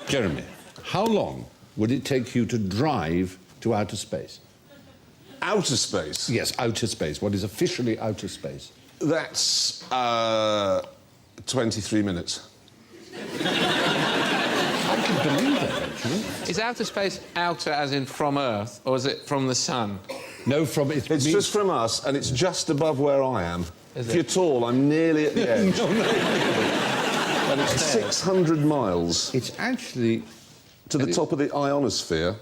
Jeremy, how long would it take you to drive to outer space? Outer space? Yes, outer space. What is officially outer space? That's 23 minutes. I can believe that, actually. Is outer space outer as in from Earth, or is it from the sun? No, from... It's just from us, and it's just above where I am. Is if it? you're tall, I'm nearly at the edge. No. And it's 600 miles It's actually... to the top of the ionosphere.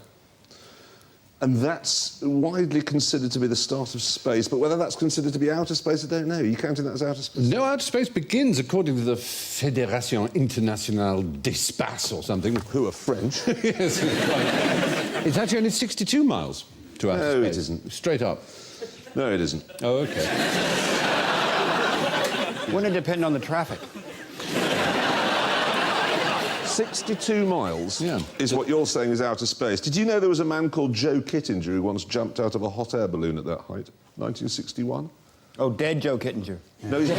And that's widely considered to be the start of space. But whether that's considered to be outer space, I don't know. Are you counting that as outer space? No, outer space begins, according to the Fédération Internationale d'Espace or something. Who are French? Yes, it's actually only 62 miles to outer space. No, it isn't. Straight up. No, it isn't. Oh, OK. Wouldn't it depend on the traffic? 62 miles Yeah. is what you're saying is outer space. Did you know there was a man called Joe Kittinger who once jumped out of a hot air balloon at that height? 1961? Oh, dead Joe Kittinger. No, he's not.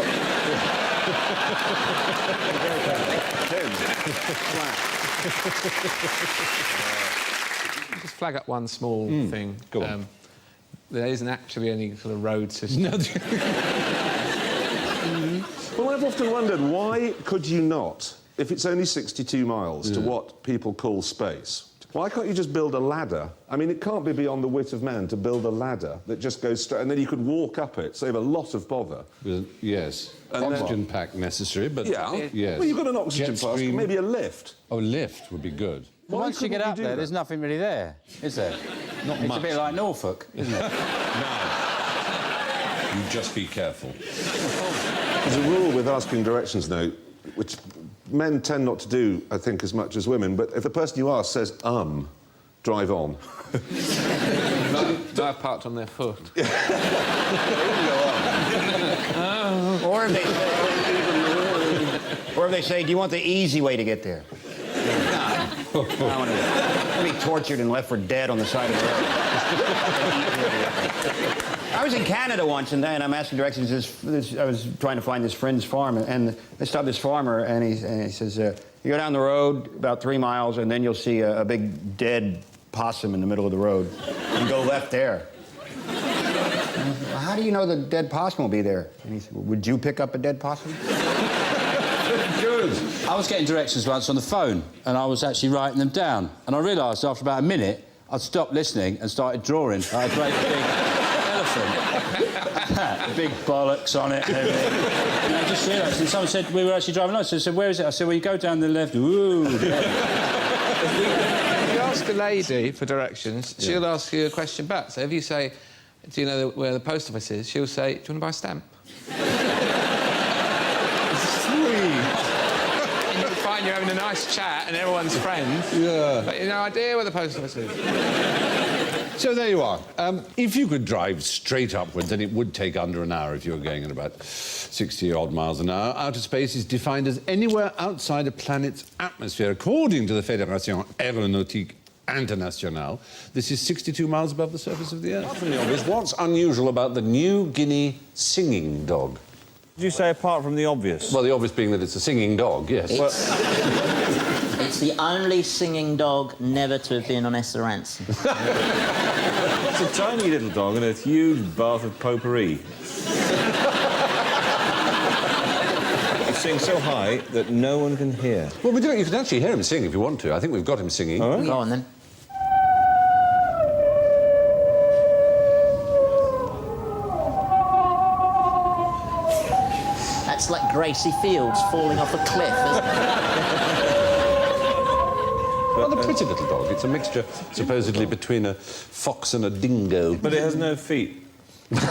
Him. Flat. Just flag up one small thing. Go on. There isn't actually any sort of road system. No, Well, I've often wondered, why could you not, if it's only 62 miles to what people call space, why can't you just build a ladder? I mean, it can't be beyond the wit of man to build a ladder that just goes straight, and then you could walk up it, save a lot of bother. yes. And Oxygen pack necessary, but... Yeah. Yes. Well, you've got an oxygen Jet mask, stream. maybe a lift. Oh, lift would be good. Why Once you couldn't get up do there, that? there's nothing really there, is there? Not It's much. a bit like Norfolk, isn't it? You just be careful. There's a rule with asking directions, though, which men tend not to do, I think, as much as women, but if the person you ask says, drive on. I've parked on their foot. Or if they say, do you want the easy way to get there? No. I want to be tortured and left for dead on the side of the road. I was in Canada once, and I'm asking directions. I was trying to find this friend's farm, and I stopped this farmer, and he says, you go down the road about 3 miles, and then you'll see a big dead possum in the middle of the road. And go left there. Well, how do you know the dead possum will be there? And he said, well, would you pick up a dead possum? Good. I was getting directions once on the phone, and I was actually writing them down. And I realised after about a minute, I'd stopped listening and started drawing. I had a great big elephant. Big bollocks on it and everything. And I just realised, and someone said, we were actually driving along, so I said, where is it? I said, well, you go down the left. Ooh. If you ask a lady for directions, she'll ask you a question back. So if you say, do you know where the post office is? She'll say, do you want to buy a stamp? And you find you're having a nice chat and everyone's friends. Yeah. But you have no idea where the post office is. So there you are. If you could drive straight upwards, then it would take under an hour if you were going at about 60-odd miles an hour. Outer space is defined as anywhere outside a planet's atmosphere. According to the Fédération Aéronautique Internationale, this is 62 miles above the surface of the Earth. Apart from the obvious, what's unusual about the New Guinea singing dog? Did you say apart from the obvious? Well, the obvious being that it's a singing dog, yes. It's the only singing dog never to have been on Esther Ransom. It's a tiny little dog and a huge bath of potpourri. It sings so high that no one can hear. Well, we do. You can actually hear him sing if you want to. I think we've got him singing. All right. Go on, then. That's like Gracie Fields falling off a cliff, isn't it? Well, a pretty little dog. It's a mixture, supposedly, between a fox and a dingo. But it has no feet. It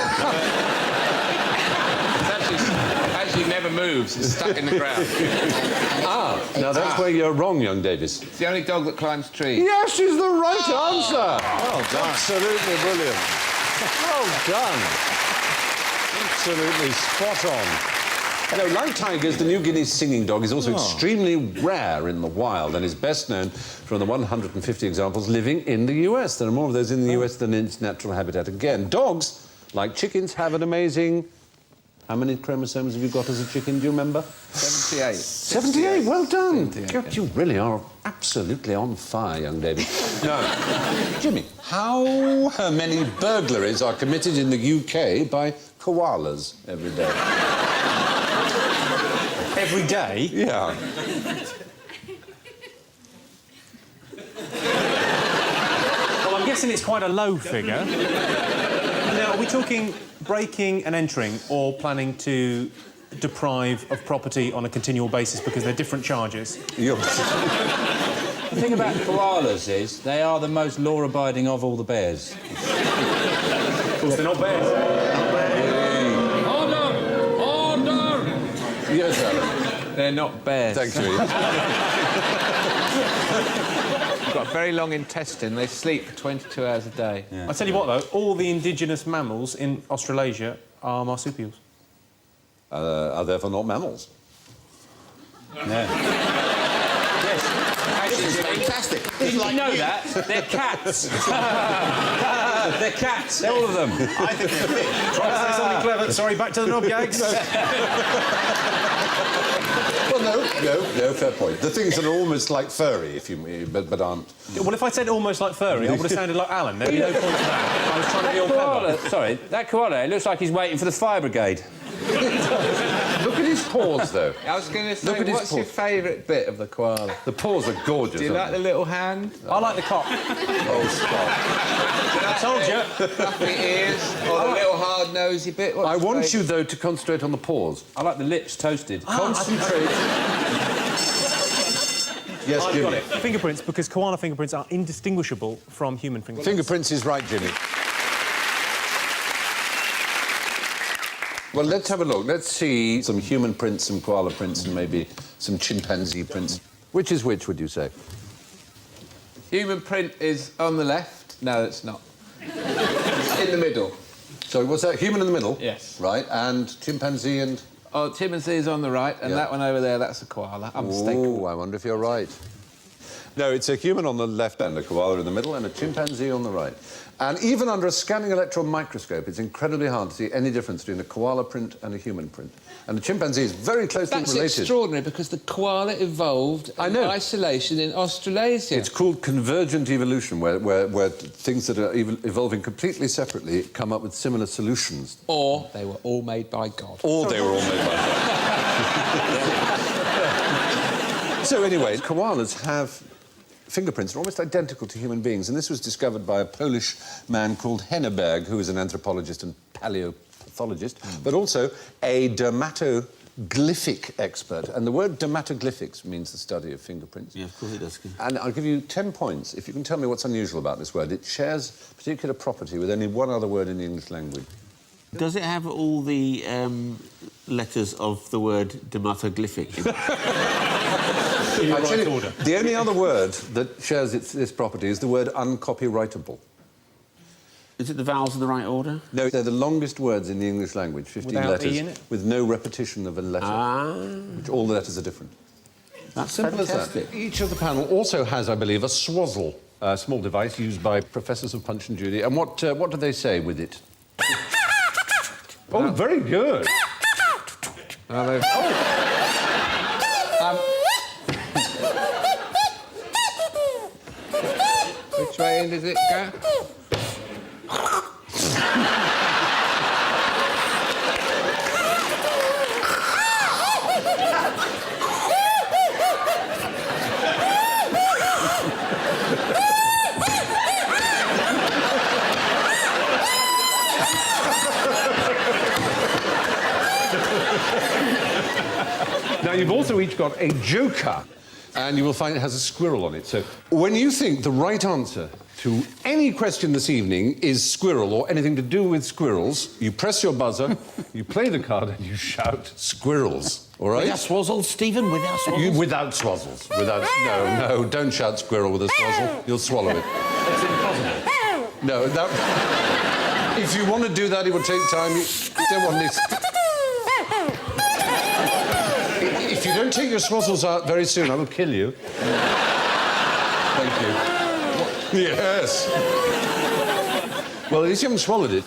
actually never moves. It's stuck in the ground. Now that's where you're wrong, young Davis. It's the only dog that climbs trees. Yes, is the right answer. Well done. Absolutely brilliant. Well done. Absolutely spot on. You know, like tigers, the New Guinea singing dog is also extremely rare in the wild and is best known from the 150 examples living in the US. There are more of those in the US than in its natural habitat. Again, dogs, like chickens, have an amazing How many chromosomes have you got as a chicken, do you remember? 78. 78, well done. 78, God, you really are absolutely on fire, young David. Now, Jimmy, how many burglaries are committed in the UK by koalas every day? Every day? Yeah. Well, I'm guessing it's quite a low figure. Now, are we talking breaking and entering or planning to deprive of property on a continual basis because they're different charges? You're... The thing about koalas is they are the most law-abiding of all the bears. Of course, they're not bears. Order! Yes, Alan. They're not bears. Thank you. They've got a very long intestine. They sleep for 22 hours a day. Yeah. I tell you what, though, all the indigenous mammals in Australasia are marsupials. Are therefore not mammals. Yes. Actually, This is fantastic. did you know that? They're cats. They're cats, all of them. I think they're fish. Try to say something clever. Sorry, back to the knob gags. Well, no, fair point. The things that are almost like furry, but aren't. Well, if I said almost like furry, I would have sounded like Alan. There'd be no point to that. I was trying to be all clever. Sorry, that koala, it looks like he's waiting for the fire brigade. Look at his paws, though. I was going to say, Look at his what's your paws. favourite bit of the koala? The paws are gorgeous. Do you like aren't the little hand? I like the cock. Oh, stop. I told you. Fluffy ears, or the little hard nosy bit? What's I your want favourite? you, though, to concentrate on the paws. I like the lips toasted. Concentrate. Yes, I've Jimmy. got it. Fingerprints, because koala fingerprints are indistinguishable from human fingerprints. Fingerprints is right, Jimmy. Well, let's have a look. Let's see some human prints, some koala prints, and maybe some chimpanzee prints. Which is which, would you say? Human print is on the left. No, it's not. It's in the middle. So what's that? Human in the middle? Yes. Right, and chimpanzee and... Oh, chimpanzee is on the right, and Yeah. that one over there, that's a koala. I'm mistaken. Oh, I wonder if you're right. No, it's a human on the left and a koala in the middle and a chimpanzee on the right. And even under a scanning electron microscope, it's incredibly hard to see any difference between a koala print and a human print. And the chimpanzee is very closely That's related. extraordinary, because the koala evolved I in know. isolation in Australasia. It's called convergent evolution, where things that are evolving completely separately come up with similar solutions. Or they were all made by God. Or they were all made by God. So anyway, koalas have fingerprints that are almost identical to human beings, and this was discovered by a Polish man called Handbag, who is an anthropologist and paleopathologist, but also a dermatoglyphic expert. And the word dermatoglyphics means the study of fingerprints. Yeah, of course it does. And I'll give you 10 points if you can tell me what's unusual about this word. It shares a particular property with only one other word in the English language. Does it have all the letters of the word dermatoglyphic? In the I tell right you, order. the only other word that shares this property is the word uncopyrightable. Is it the vowels in the right order? No, they're the longest words in the English language, 15 Without letters, E in it? with no repetition of a letter. Which all the letters are different. That's Simple as fantastic. that. Each of the panel also has, I believe, a swazzle, a small device used by professors of Punch and Judy. And what do they say with it? Oh, very good. Which way in does it go? Now, you've also each got a joker, and you will find it has a squirrel on it. So when you think the right answer to any question this evening is squirrel or anything to do with squirrels, you press your buzzer, you play the card, and you shout squirrels. All right? Without swazzles, Stephen? Without swazzles? Without swazzles. No, don't shout squirrel with a swazzle. You'll swallow it. It's impossible. No, that... If you want to do that, it would take time. You don't want this... If you don't take your swazzles out very soon, I will kill you. Thank you. Yes. Well, at least you haven't swallowed it.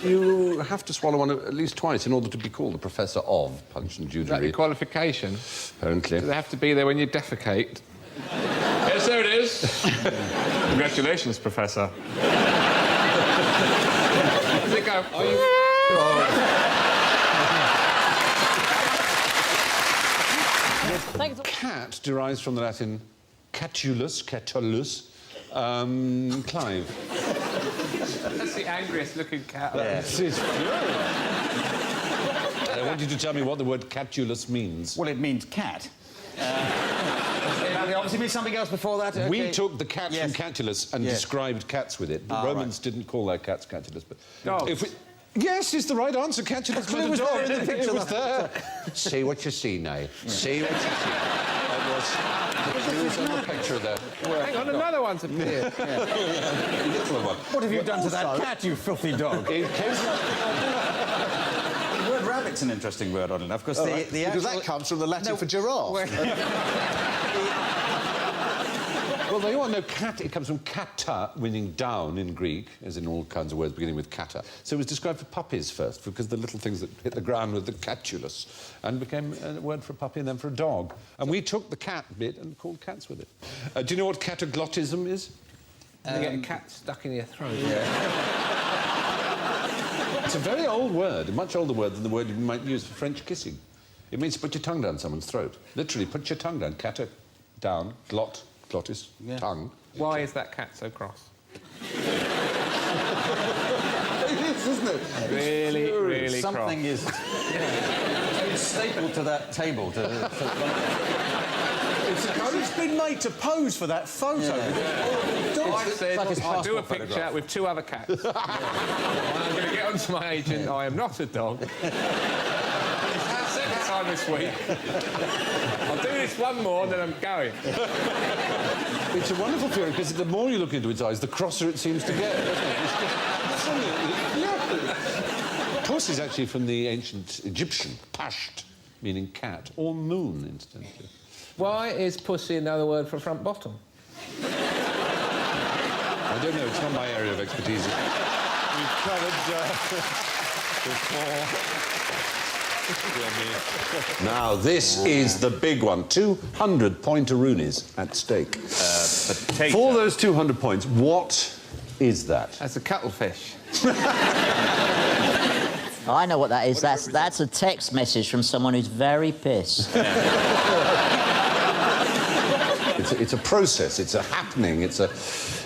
You have to swallow one at least twice in order to be called a professor of Punch and Is that your Judery. qualification? Apparently. Do they have to be there when you defecate? Yes, there it is. Congratulations, Professor. Does it go? Are you... Cat derives from the Latin catulus, Clive. That's the angriest looking cat. This is furious. I want you to tell me what the word catulus means. Well, it means cat. It obviously means something else before that. Okay. We took the cat from catulus and described cats with it. The Romans didn't call their cats catulus, but... Dogs. Yes, is the right answer. Catulus meant a dog. In the picture. It was there. See what you see, Nay. See what you see. It was on the picture there. Hang on, another one's appeared. Little one. What have you done to that cat, you filthy dog? In case... The word rabbit's an interesting word, odd enough, because Because that comes from the Latin for giraffe. Well, they all know cat. It comes from kata, meaning down in Greek, as in all kinds of words beginning with kata. So it was described for puppies first, because the little things that hit the ground were the catulus, and became a word for a puppy and then for a dog. And we took the cat bit and called cats with it. Do you know what cataglottism is? You get a cat stuck in your throat. It's a very old word, a much older word than the word you might use for French kissing. It means to put your tongue down someone's throat. Literally, put your tongue down. Cata, down, glot, glottis, tongue. Why is that cat so cross? It is, isn't it? Really, really Something cross. is stapled to that table. It's been made to pose for that photo. I said like his I'll do a passport picture photograph. with 2 other cats. And I'm going to get onto my agent. I am not a dog. Second time this week. I'll do this one more, and then I'm going. It's a wonderful theory, because the more you look into its eyes, the crosser it seems to get. Doesn't it? It's just absolutely... Yeah. Puss is actually from the ancient Egyptian, pasht, meaning cat, or moon, incidentally. Why is pussy another word for front bottom? I don't know, it's not my area of expertise. We've covered before. Now, this is the big one. 200 pointeroonies at stake. For those 200 points, what is that? That's a cuttlefish. I know what that is. That's a text message from someone who's very pissed. It's a process, it's a happening, it's a,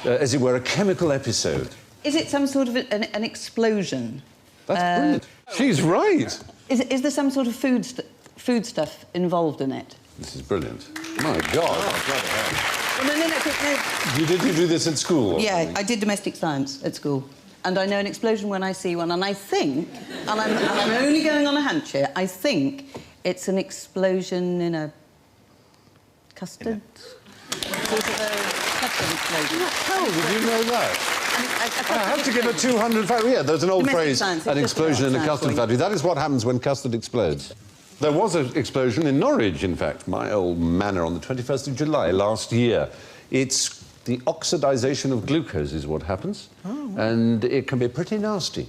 as it were, a chemical episode. Is it some sort of an explosion? That's brilliant. She's right. Is there some sort of food stuff involved in it? This is brilliant. My God. No. Did you do this at school? Yeah, I did domestic science at school. And I know an explosion when I see one, and I think, and I'm only going on a hunch here, I think it's an explosion in a custard. Sort of a custard explosion. How did you know that? I have to give a 200 factor. Yeah, there's an old Domestic phrase, science, an explosion in a custard factory. That is what happens when custard explodes. There was an explosion in Norwich, in fact, my old manor, on the 21st of July last year. It's the oxidisation of glucose is what happens, and it can be pretty nasty.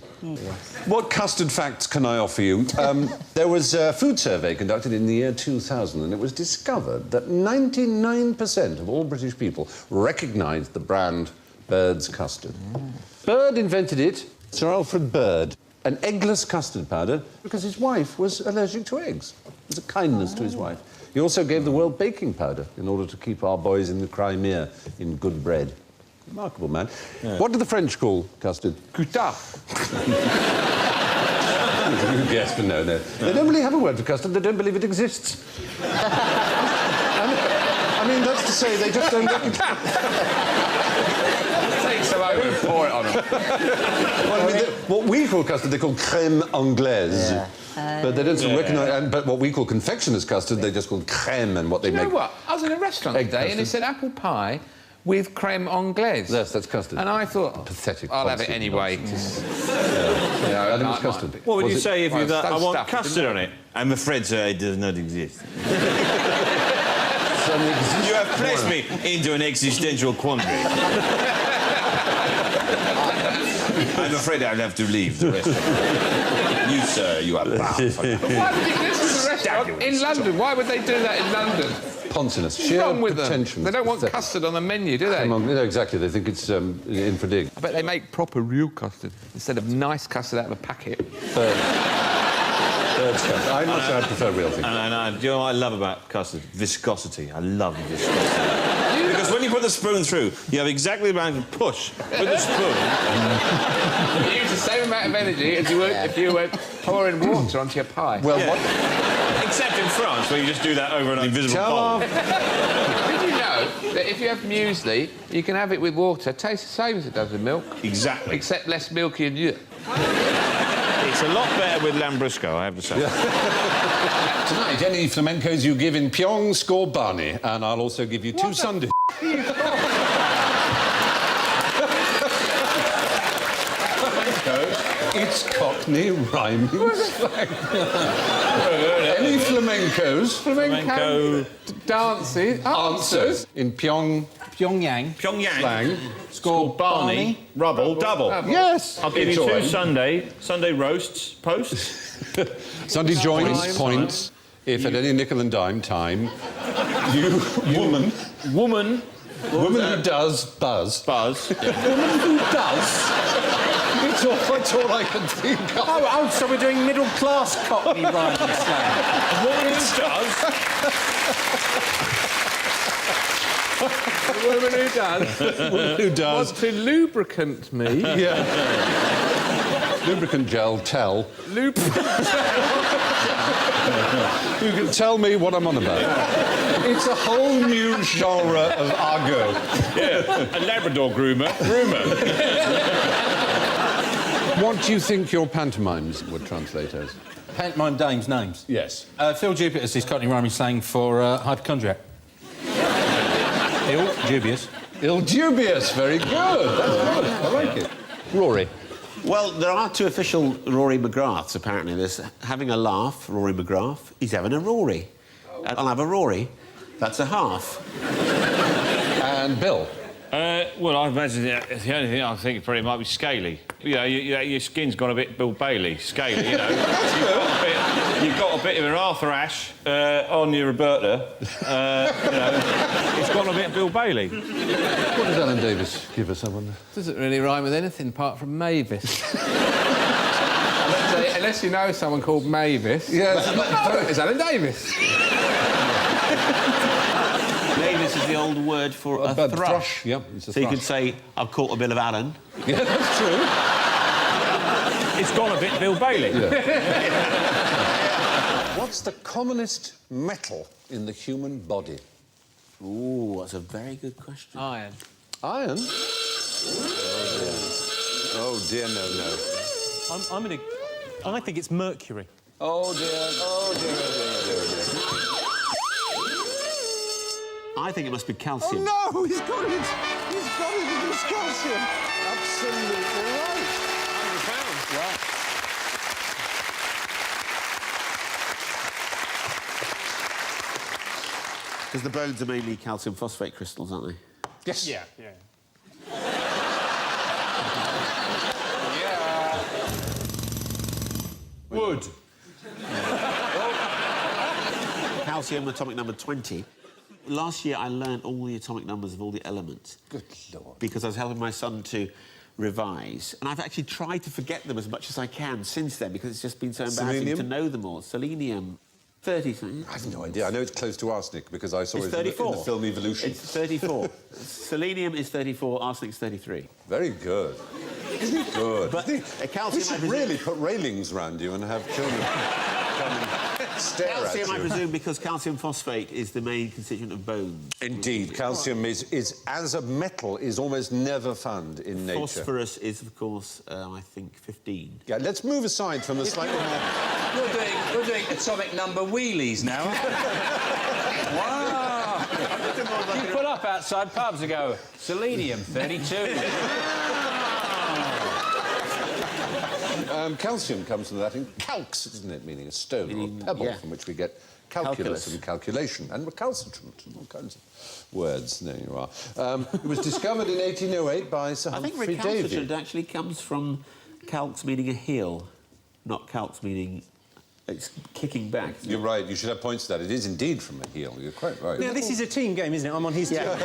What custard facts can I offer you? There was a food survey conducted in the year 2000, and it was discovered that 99% of all British people recognised the brand Bird's custard. Bird invented it, Sir Alfred Bird, an eggless custard powder, because his wife was allergic to eggs. It was a kindness to his wife. He also gave the world baking powder in order to keep our boys in the Crimea in good bread. Remarkable man. Yeah. What do the French call custard? Custard. Yes, but no. They don't really have a word for custard. They don't believe it exists. I mean, that's to say, they just don't recognise... Take some over and pour it on them. Well, I mean, what we call custard, they call crème anglaise. Yeah. But they don't sort of recognise... But what we call confectioner's custard, they just call crème, and what they make... You know what? I was in a restaurant today, and it said apple pie with crème anglaise. Yes, that's custard. And I thought... Pathetic. I'll have it anyway. Yeah, I think it's custard. What would you Was say if you thought, I want stuff, custard on it? I'm afraid, sir, it does not exist. You have placed me into an existential quandary. I'm afraid I'll have to leave the restaurant. You, sir, you are bound for life. Why would you go to the restaurant in London? Why would they do that in London? Poncinous. What's Sheer wrong with them? pretension. They don't want custard on the menu, do they? Come on, no, exactly. They think it's in for dig. I bet they make proper real custard instead of nice custard out of a packet. Third stuff. I must say I prefer real things. And do you know what I love about custard? Viscosity. I love viscosity. Because when you put the spoon through, you have exactly the amount of push with the spoon. You use the same amount of energy as you would if you were pouring water onto your pie. Well, what? Except in France, where you just do that over an invisible bowl. Did you know that if you have muesli, you can have it with water, tastes the same as it does with milk? Exactly. Except less milky and you. It's a lot better with Lambrusco, I have to say. Tonight, any flamencos you give in Pyong score Barney, and I'll also give you 2 Sundays. It's Cockney rhyming slang. Any flamencos? Flamenco dancing Answers in Pyongyang. slang. Score Barney, rubble, double. Yes. I'll give you It's all 2 right. Sunday roasts, posts. Sunday joints, points. If at any nickel and dime time, you, woman who does buzz. Buzz. Woman who does. It's all I can think of. Oh, so we're doing middle-class Cockney rhyming slang. Woman who does. The woman who does. Woman who does. Want to lubricant me. Yeah. Lubricant gel, tell. You can tell me what I'm on about. It's a whole new genre of argot. Yeah, a Labrador groomer. What do you think your pantomimes would translate as? Pantomime dames' names. Yes. Phil Jupiter's is Cockney rhyming slang for hypochondriac. Ill, dubious. Ill dubious, very good. That's good. I like it. Rory. Well, there are 2 official Rory McGraths, apparently. There's having a laugh, Rory McGrath. He's having a Rory. I'll have a Rory. That's a half. And Bill. Well, I imagine the only thing I think probably might be scaly. You know, your skin's gone a bit Bill Bailey, scaly, you know. You've got a bit of an Arthur Ashe on your Roberta. You know, it's gone a bit Bill Bailey. What does Alan Davis give us, I wonder? Doesn't really rhyme with anything apart from Mavis. Unless you know someone called Mavis. Yes. It's Alan Davis. Mavis is the old word for a thrush. Yep, it's a so you thrush. could say, I've caught a bit of Alan. Yeah, that's true. It's gone a bit Bill Bailey. Yeah. What's the commonest metal in the human body? Ooh, that's a very good question. Iron. Iron? Oh dear, no. I think it's mercury. Oh dear. I think it must be calcium. Oh no, he's got it. It's calcium. Absolutely right. £100. Yeah. Because the bones are mainly calcium phosphate crystals, aren't they? Yes. Yeah. Wood. Calcium atomic number 20. Last year I learned all the atomic numbers of all the elements. Good Lord. Because I was helping my son to revise. And I've actually tried to forget them as much as I can since then because it's just been so embarrassing Selenium? to know them all. Selenium. 30 something. I have no idea. I know it's close to arsenic because I saw It's it 34. in the film Evolution. It's 34. Selenium is 34, arsenic's 33. Very good. Isn't it good? But we calcium, should really put railings round you and have children come and stare calcium, at I you. presume, because calcium phosphate is the main constituent of bones. Indeed, calcium is as a metal is almost never found in nature. Phosphorus is, of course, I think 15. Yeah, let's move aside from the slightly more... We're doing atomic number wheelies now. Wow! You pull up outside pubs and go, selenium 32. Calcium comes from the Latin calx, isn't it? Meaning a stone or a pebble, from which we get calculus and calculation, and recalcitrant, and all kinds of words. There you are. It was discovered in 1808 by Sir Humphrey Davy. I think recalcitrant actually comes from calx meaning a heel, not calx meaning it's kicking back. You're right, you should have points to that. It is indeed from a heel, you're quite right. Now, this is a team game, isn't it? I'm on his team. And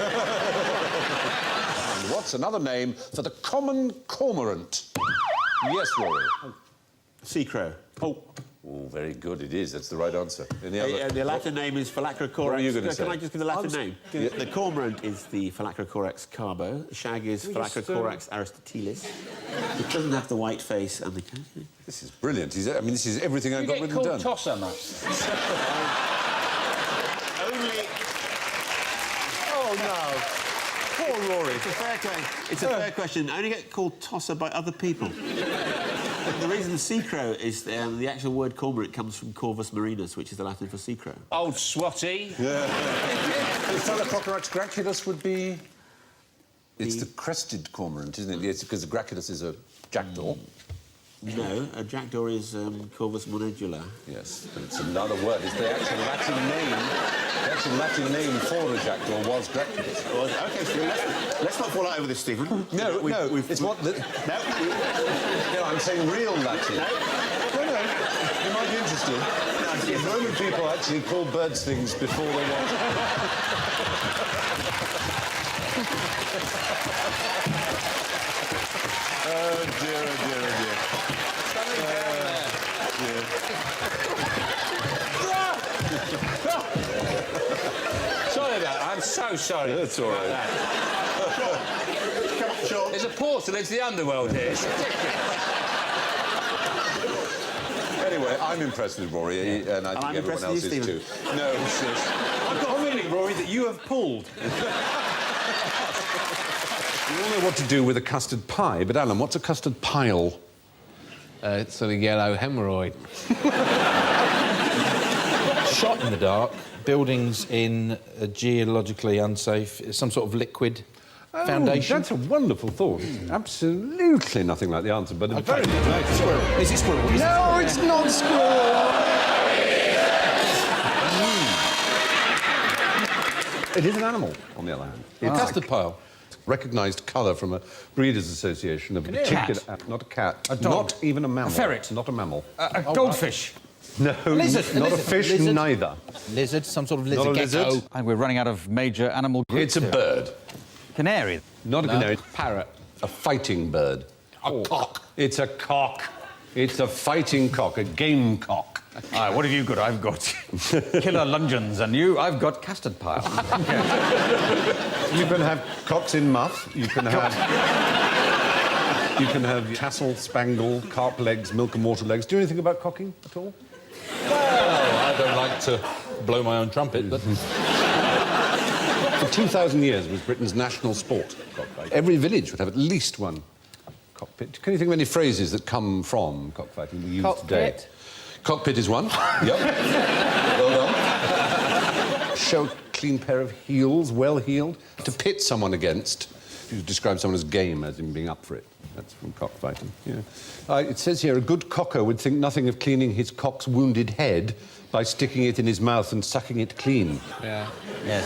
what's another name for the common cormorant? Yes, Rory. Sea crow. Oh, very good, it is. That's the right answer. The Latin name is Phylacrocorax. What are you going to say? Can I just give the Latin name? The cormorant is the Phylacrocorax carbo. The shag is Phylacrocorax aristotelis. It doesn't have the white face and the... This is brilliant. I mean, this is everything I've got written down. Tosser, mate. Only... Oh, no. Poor Rory. It's a fair question. I only get called tosser by other people. The reason the sea crow is the actual word cormorant comes from Corvus marinus, which is the Latin for sea crow. Old swatty. Yeah. The Phylacrocorax graculus would be... It's the crested cormorant, isn't it? Yes, because the graculus is a jackdaw. No, a jackdaw is Corvus monedula. Yes, but it's another word. It's the actual Latin name. The actual Latin name for a jackdaw was graculus. OK, so let's not fall out over this, Stephen. No, it's what... No, I'm saying real Latin. No, you might be interested. Roman people actually call birds things before they want. Oh, dear, oh, dear, oh, dear. Sorry about that. I'm so sorry. That's all right. Come on, Sean. There's a portal into the underworld here. It's ridiculous. Anyway, I'm impressed with Rory, and I think everyone else is too. No, I've got a feeling, Rory, that you have pulled. You all know what to do with a custard pie, but Alan, what's a custard pile? It's sort of yellow hemorrhoid. Shot in the dark, buildings in a geologically unsafe, some sort of liquid foundation. That's a wonderful thought. Absolutely nothing like the answer, but a very nice squirrel. Is it squirrel? No, it's not squirrel. It is an animal, on the other hand. It's custard pile. Recognised colour from a breeders' association of a particular... Not a cat. A dog. Not even a mammal. A ferret. Not a mammal. A goldfish. No, lizard. Not a fish, lizard. Neither. Lizard, some sort of lizard. Not a lizard. Gecko. And we're running out of major animal groups. It's a bird. Canary. Not a canary. Parrot. A fighting bird. A cock. It's a cock. It's a fighting cock, a game cock. What have you got? I've got killer lungeons, and I've got custard pile. You can have cocks in muff. You can have... You can have tassel, spangle, carp legs, milk and water legs. Do you know anything about cocking at all? Well, I don't like to blow my own trumpet, but... For 2,000 years, it was Britain's national sport, cockfighting. Every village would have at least one cockpit. Can you think of any phrases that come from cockfighting we use today? Cockpit is one. Yep. Well done. Show a clean pair of heels, well-heeled. To pit someone against. You describe someone as game, as in being up for it. That's from cockfighting, yeah. It says here, a good cocker would think nothing of cleaning his cock's wounded head by sticking it in his mouth and sucking it clean. Yeah. Yes.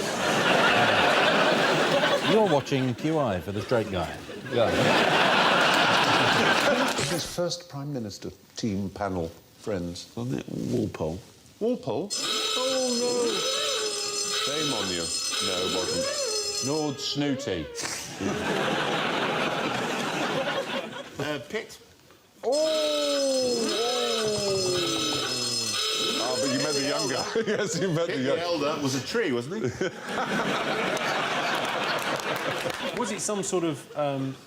You're watching QI for the straight guy. Yeah. His first Prime Minister, team, panel, friends. Wasn't it Walpole? Walpole? Oh, no. Shame on you. No, it wasn't. Lord Snooty. Pitt. Oh, but you meant the younger. Yes, you meant the younger. The elder was a tree, wasn't he? Was it some sort of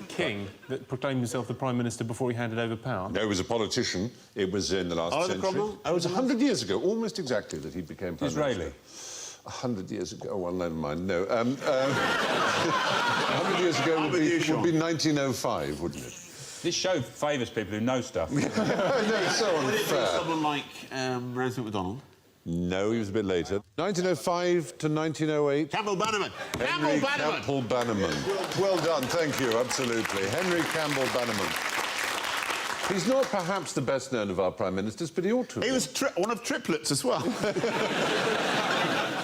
king that proclaimed himself the Prime Minister before he handed over power? No, he was a politician. It was in the last century. Cromwell? It was 100 years ago, almost exactly, that he became Prime Minister. Israeli? 100 years ago. Well, never mind. No. 100 years ago would be 1905, wouldn't it? This show favours people who know stuff. No, it's so unfair. Someone like Roosevelt MacDonald? No, he was a bit later. 1905 to 1908. Campbell Bannerman. Henry Campbell Bannerman. Well done, thank you, absolutely. Henry Campbell Bannerman. He's not perhaps the best known of our Prime Ministers, but he ought to. He was one of triplets as well.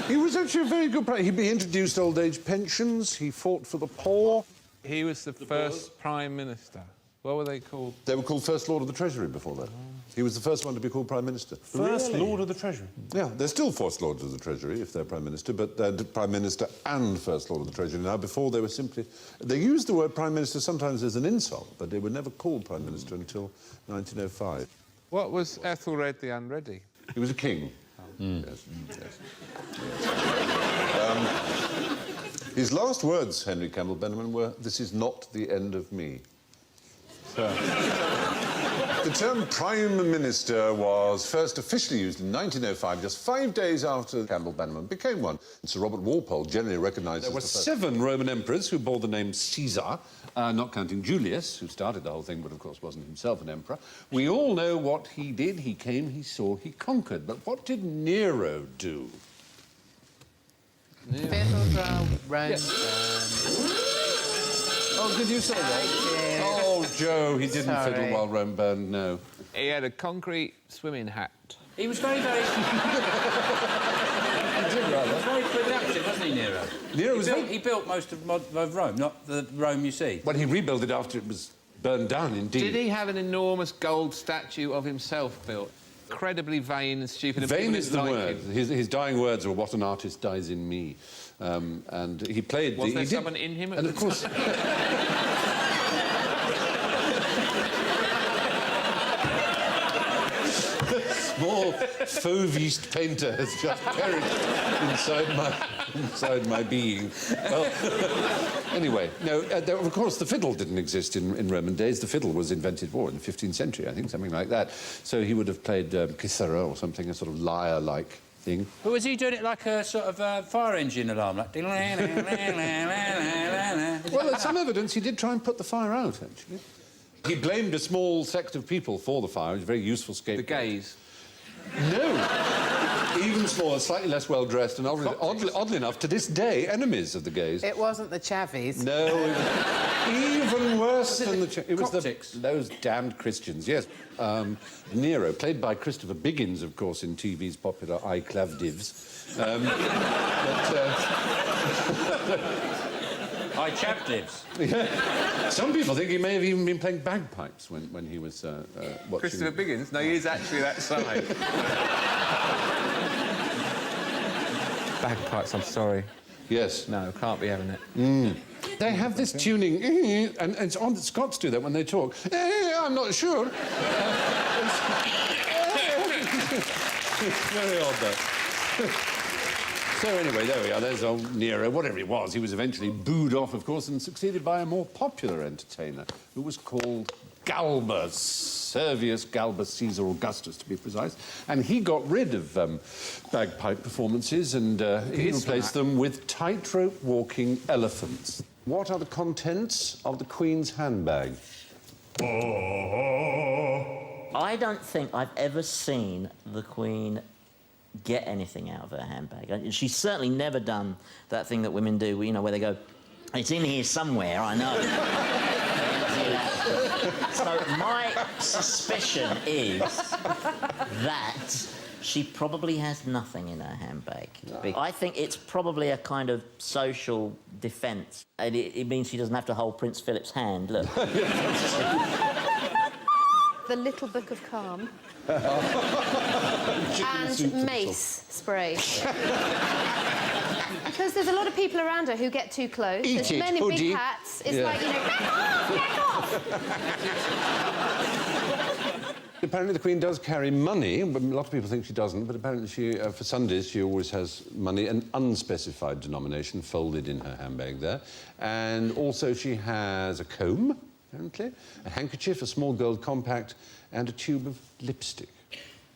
He was actually a very good Prime Minister. He introduced old age pensions, he fought for the poor. He was the first Prime Minister. What were they called? They were called First Lord of the Treasury before that. He was the first one to be called Prime Minister. First Lord of the Treasury? Yeah, they're still First Lords of the Treasury if they're Prime Minister, but they're Prime Minister and First Lord of the Treasury now. Before they were simply... They used the word Prime Minister sometimes as an insult, but they were never called Prime Minister until 1905. What was Ethelred the Unready? He was a king. Yes. His last words, Henry Campbell Bannerman, were, "This is not the end of me." The term Prime Minister was first officially used in 1905, just 5 days after Campbell Bannerman became one. And Sir Robert Walpole generally recognised... There were 7 Roman emperors who bore the name Caesar, not counting Julius, who started the whole thing, but of course wasn't himself an emperor. We all know what he did. He came, he saw, he conquered. But what did Nero do? Oh, did you say that? Oh, Joe, he didn't fiddle while Rome burned, no. He had a concrete swimming hat. He was very, very... He was very productive, wasn't he, Nero? He built most of Rome, not the Rome you see. Well, he rebuilt it after it was burned down, indeed. Did he have an enormous gold statue of himself built? Incredibly vain and stupid. Vain is the word. His dying words were, "What an artist dies in me." And he played... Was there someone in him at and the of course... Small Fauviste painter has just perished inside my being. Well, anyway, no, of course, the fiddle didn't exist in Roman days. The fiddle was invented, in the 15th century, I think, something like that. So he would have played Custard or something, a sort of lyre-like thing. But was he doing it like a sort of fire engine alarm? Like... Well, there's some evidence he did try and put the fire out, actually. He blamed a small sect of people for the fire. It was a very useful scapegoat. The gays? No. Even smaller, slightly less well-dressed, and oddly enough, to this day, enemies of the gays. It wasn't the Chavies. No, it was even worse than the... It was those damned Christians, yes. Nero, played by Christopher Biggins, of course, in TV's popular I Clavdivs. I Chavdivs. Yeah. Some people think he may have even been playing bagpipes when he was watching... Christopher Biggins? No, he is actually that size. Bagpipes, I'm sorry. Yes. No, can't be having it. They have this tuning, and it's odd that Scots do that when they talk. I'm not sure. Very odd, though. So anyway, there we are. There's old Nero. Whatever it was, he was eventually booed off, of course, and succeeded by a more popular entertainer who was called Galbus, Servius Galbus Caesar Augustus, to be precise. And he got rid of bagpipe performances and he replaced them with tightrope walking elephants. What are the contents of the Queen's handbag? I don't think I've ever seen the Queen get anything out of her handbag. She's certainly never done that thing that women do, where they go, "It's in here somewhere, I know." So my suspicion is that she probably has nothing in her handbag. I think it's probably a kind of social defence. And it means she doesn't have to hold Prince Philip's hand, look. The Little Book of Calm. And mace spray. Because there's a lot of people around her who get too close. There's men in big hats. It's like, back off! Apparently the Queen does carry money. A lot of people think she doesn't, but apparently she, for Sundays, she always has money, an unspecified denomination, folded in her handbag there. And also she has a comb, apparently, a handkerchief, a small gold compact, and a tube of lipstick.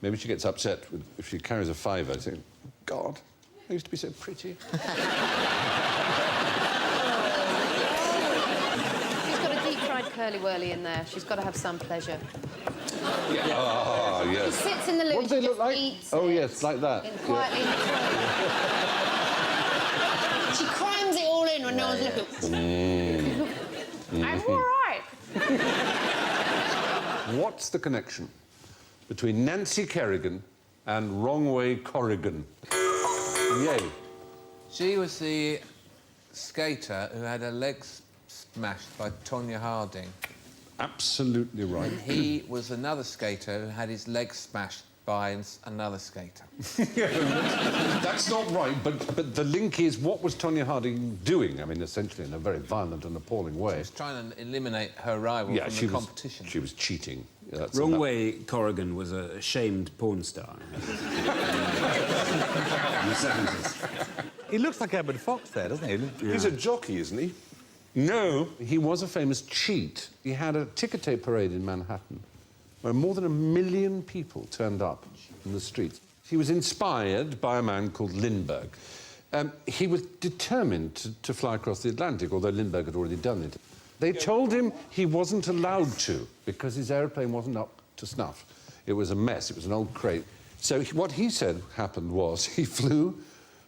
Maybe she gets upset if she carries a fiver, saying, "God, I used to be so pretty." She's got a deep-fried curly-whirly in there. She's got to have some pleasure. Yeah. Ah, yes. She sits in the loo What do they and look like? eats Oh, it yes, like that. quietly in the throat. She crams it all in when no one's looking. I'm all right. What what's the connection between Nancy Kerrigan and Wrongway Corrigan? Yay. She was the skater who had her legs smashed by Tonya Harding. Absolutely right. And he was another skater who had his legs smashed by another skater. That's not right, but the link is, what was Tonya Harding doing? I mean, essentially in a very violent and appalling way. She was trying to eliminate her rival from the competition. She was cheating. Wrongway Corrigan was a shamed porn star in the 70s. He looks like Edward Fox there, doesn't he? Yeah. He's a jockey, isn't he? No, he was a famous cheat. He had a ticker tape parade in Manhattan where more than 1 million people turned up in the streets. He was inspired by a man called Lindbergh. He was determined to fly across the Atlantic, although Lindbergh had already done it. They told him he wasn't allowed to because his aeroplane wasn't up to snuff. It was a mess. It was an old crate. So what he said happened was he flew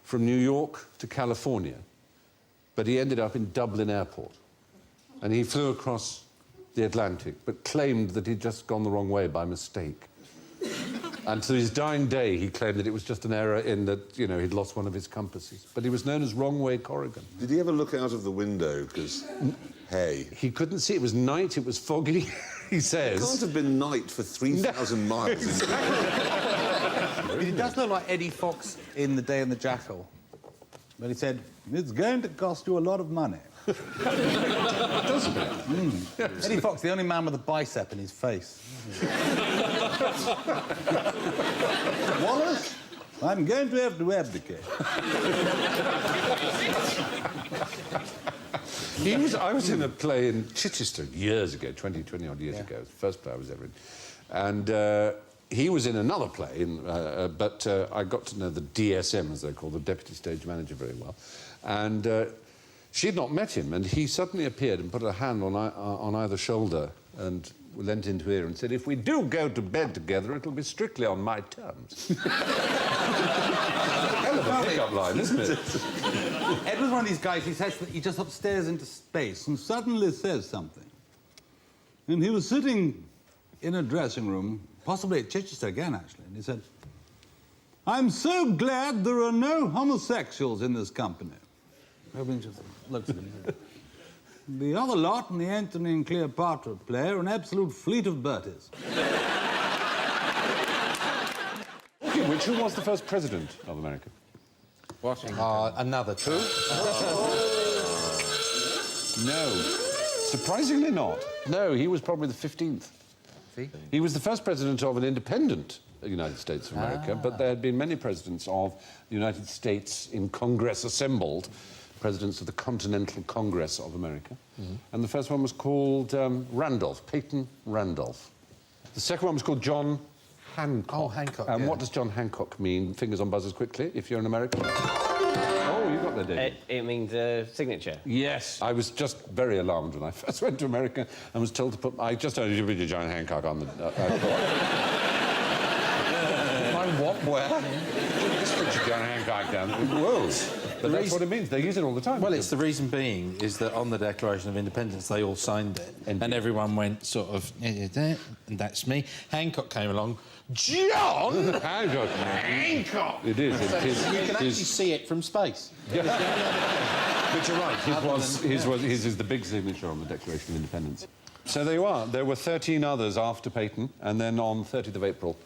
from New York to California, but he ended up in Dublin Airport. And he flew across the Atlantic, but claimed that he'd just gone the wrong way by mistake. And to his dying day, he claimed that it was just an error in that, you know, he'd lost one of his compasses. But he was known as Wrongway Corrigan. Did he ever look out of the window? Because, hey... He couldn't see. It was night, it was foggy, he says. It can't have been night for 3,000 miles. He does look like Eddie Fox in The Day and the Jackal. But he said, it's going to cost you a lot of money. Doesn't it? Mm. Eddie Fox, the only man with a bicep in his face. Wallace, I'm going to have to abdicate. I was in a play in Chichester years ago, 20-odd years ago. The first play I was ever in. And he was in another play, but I got to know the DSM, as they're called, the Deputy Stage Manager, very well. And she'd not met him, and he suddenly appeared and put a hand on either shoulder and leant into ear and said, if we do go to bed together, it'll be strictly on my terms. Hell of a pick-up line, isn't it? Ed was one of these guys, he says that he just upstairs into space and suddenly says something. And he was sitting in a dressing room, possibly at Chichester again, actually, and he said, I'm so glad there are no homosexuals in this company. Everyone just looks at him. The other lot in the Antony and Cleopatra play are an absolute fleet of Berties. Okay, who was the first president of America? Washington. Another two. No. Surprisingly not. No, he was probably the 15th. See? He was the first president of an independent United States of America, but there had been many presidents of the United States in Congress assembled, presidents of the Continental Congress of America. Mm-hmm. And the first one was called Randolph, Peyton Randolph. The second one was called John Hancock. Oh, Hancock, And yeah. what does John Hancock mean? Fingers on buzzers quickly, if you're an American. Oh, you got there, David. It means signature. Yes. I was just very alarmed when I first went to America and was told to put... I just only did John Hancock on the... What? Where? Just put your John Hancock down. Whoa. But that's what it means. They use it all the time. Well, it's the reason being is that on the Declaration of Independence they all signed it, and everyone went sort of, and that's me. Hancock came along. John Hancock. Hancock. It is. So you can actually see it from space. But you're right. His is the big signature on the Declaration of Independence. So there you are. There were 13 others after Peyton, and then on 30th of April.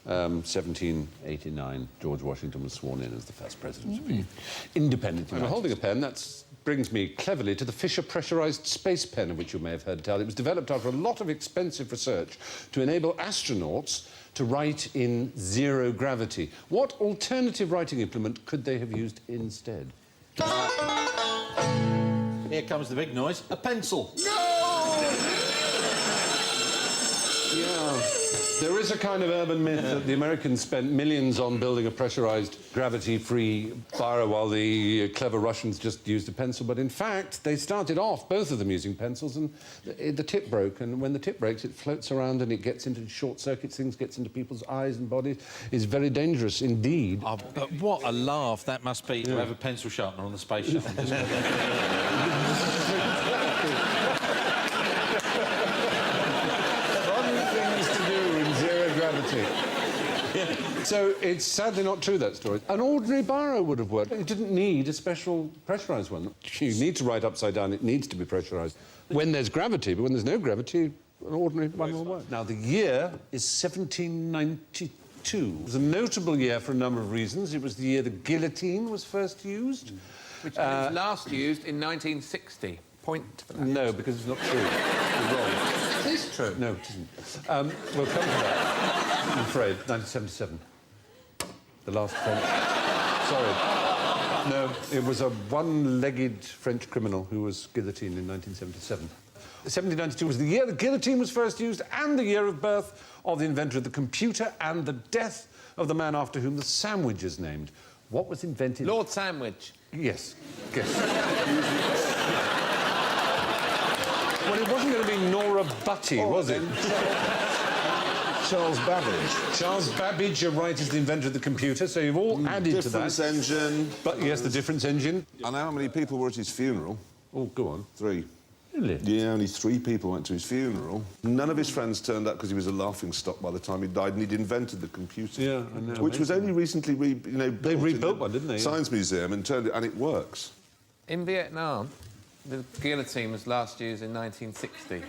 1789, George Washington was sworn in as the first president to be independent. I'm holding a pen. That brings me cleverly to the Fisher pressurised space pen, of which you may have heard tell. It was developed after a lot of expensive research to enable astronauts to write in zero gravity. What alternative writing implement could they have used instead? Here comes the big noise. A pencil. Yeah. There is a kind of urban myth that the Americans spent millions on building a pressurised, gravity-free biro while the clever Russians just used a pencil. But in fact, they started off, both of them, using pencils, and the tip broke. And when the tip breaks, it floats around and it gets into short circuits, things gets into people's eyes and bodies. It's very dangerous indeed. Oh, but what a laugh that must be to have a pencil sharpener on the space shuttle. Fun things to So it's sadly not true, that story. An ordinary biro would have worked. It didn't need a special pressurised one. You need to write upside down. It needs to be pressurised. When there's gravity, but when there's no gravity, an ordinary one will work. Now, the year is 1792. It was a notable year for a number of reasons. It was the year the guillotine was first used. Which was last used in 1960. Point for that. No, because it's not true. You're wrong. It is true. No, it isn't. We'll come to that, I'm afraid. 1977. The last French... Sorry. No, it was a one-legged French criminal who was guillotined in 1977. 1792 was the year the guillotine was first used and the year of birth of the inventor of the computer and the death of the man after whom the sandwich is named. What was invented... Lord Sandwich. Yes. Yes. Well, it wasn't going to be Nora Butty, was it? Charles Babbage. Charles Babbage, you're right, is the inventor of the computer, so you've all added to that. Difference engine. But, yes, the difference engine. I know how many people were at his funeral. Oh, go on. 3. Really? Yeah, only 3 people went to his funeral. None of his friends turned up because he was a laughingstock by the time he died, and he'd invented the computer. Yeah, I know. Which was only recently, They rebuilt one, didn't they? Science Museum, and turned it, and it works. In Vietnam, the guillotine was last used in 1960.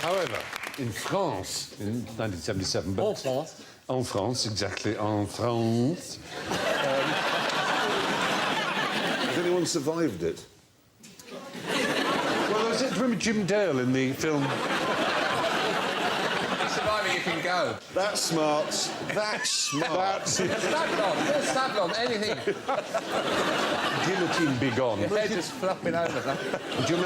However, in France, in 1977... But En France. En France, exactly, en France. Has anyone survived it? Well, do you remember Jim Dale in the film... Surviving, you can go. That's smart. That's smart. Sablon, anything. Guillotine be gone. They're just flopping over. Do you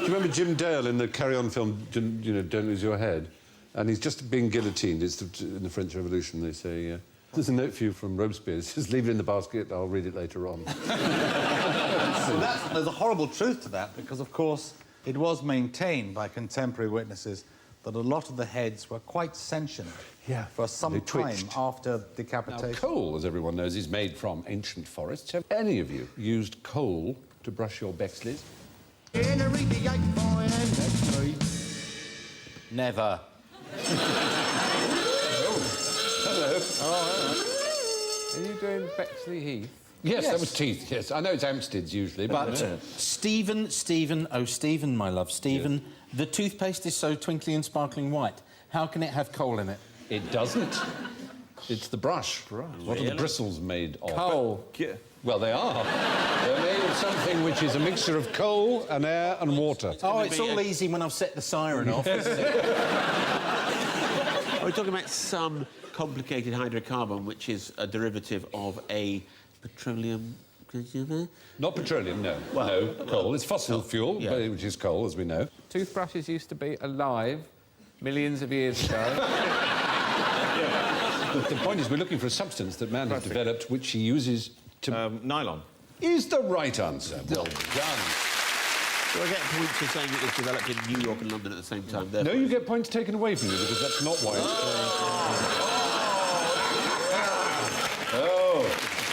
remember Jim Dale in the Carry On film, you know, Don't Lose Your Head? And he's just being guillotined. It's in the French Revolution, they say. There's a note for you from Robespierre. It says, leave it in the basket, I'll read it later on. There's a horrible truth to that, because, of course, it was maintained by contemporary witnesses that a lot of the heads were quite sentient for some time after decapitation. Now, coal, as everyone knows, is made from ancient forests. Have any of you used coal to brush your Bexleys? Never. Hello. Oh, are you doing Bexley Heath? Yes, that was teeth, yes. I know it's Hampstead's usually, but... Stephen, oh, Stephen, my love, Stephen, the toothpaste is so twinkly and sparkling white. How can it have coal in it? It doesn't. It's the brush. What are the bristles made of? Coal. Well, they are. They're made of something which is a mixture of coal and air and water. Oh, it's all easy when I've set the siren off, isn't it? Are we talking about some complicated hydrocarbon, which is a derivative of a petroleum... Not petroleum, no. Well, no, coal. It's fossil fuel, which is coal, as we know. Toothbrushes used to be alive millions of years ago. The point is, we're looking for a substance that man has developed, which he uses to... Nylon. Is the right answer. Well done. Do I get points for saying it was developed in New York and London at the same time? No, you get points taken away from you, because that's not why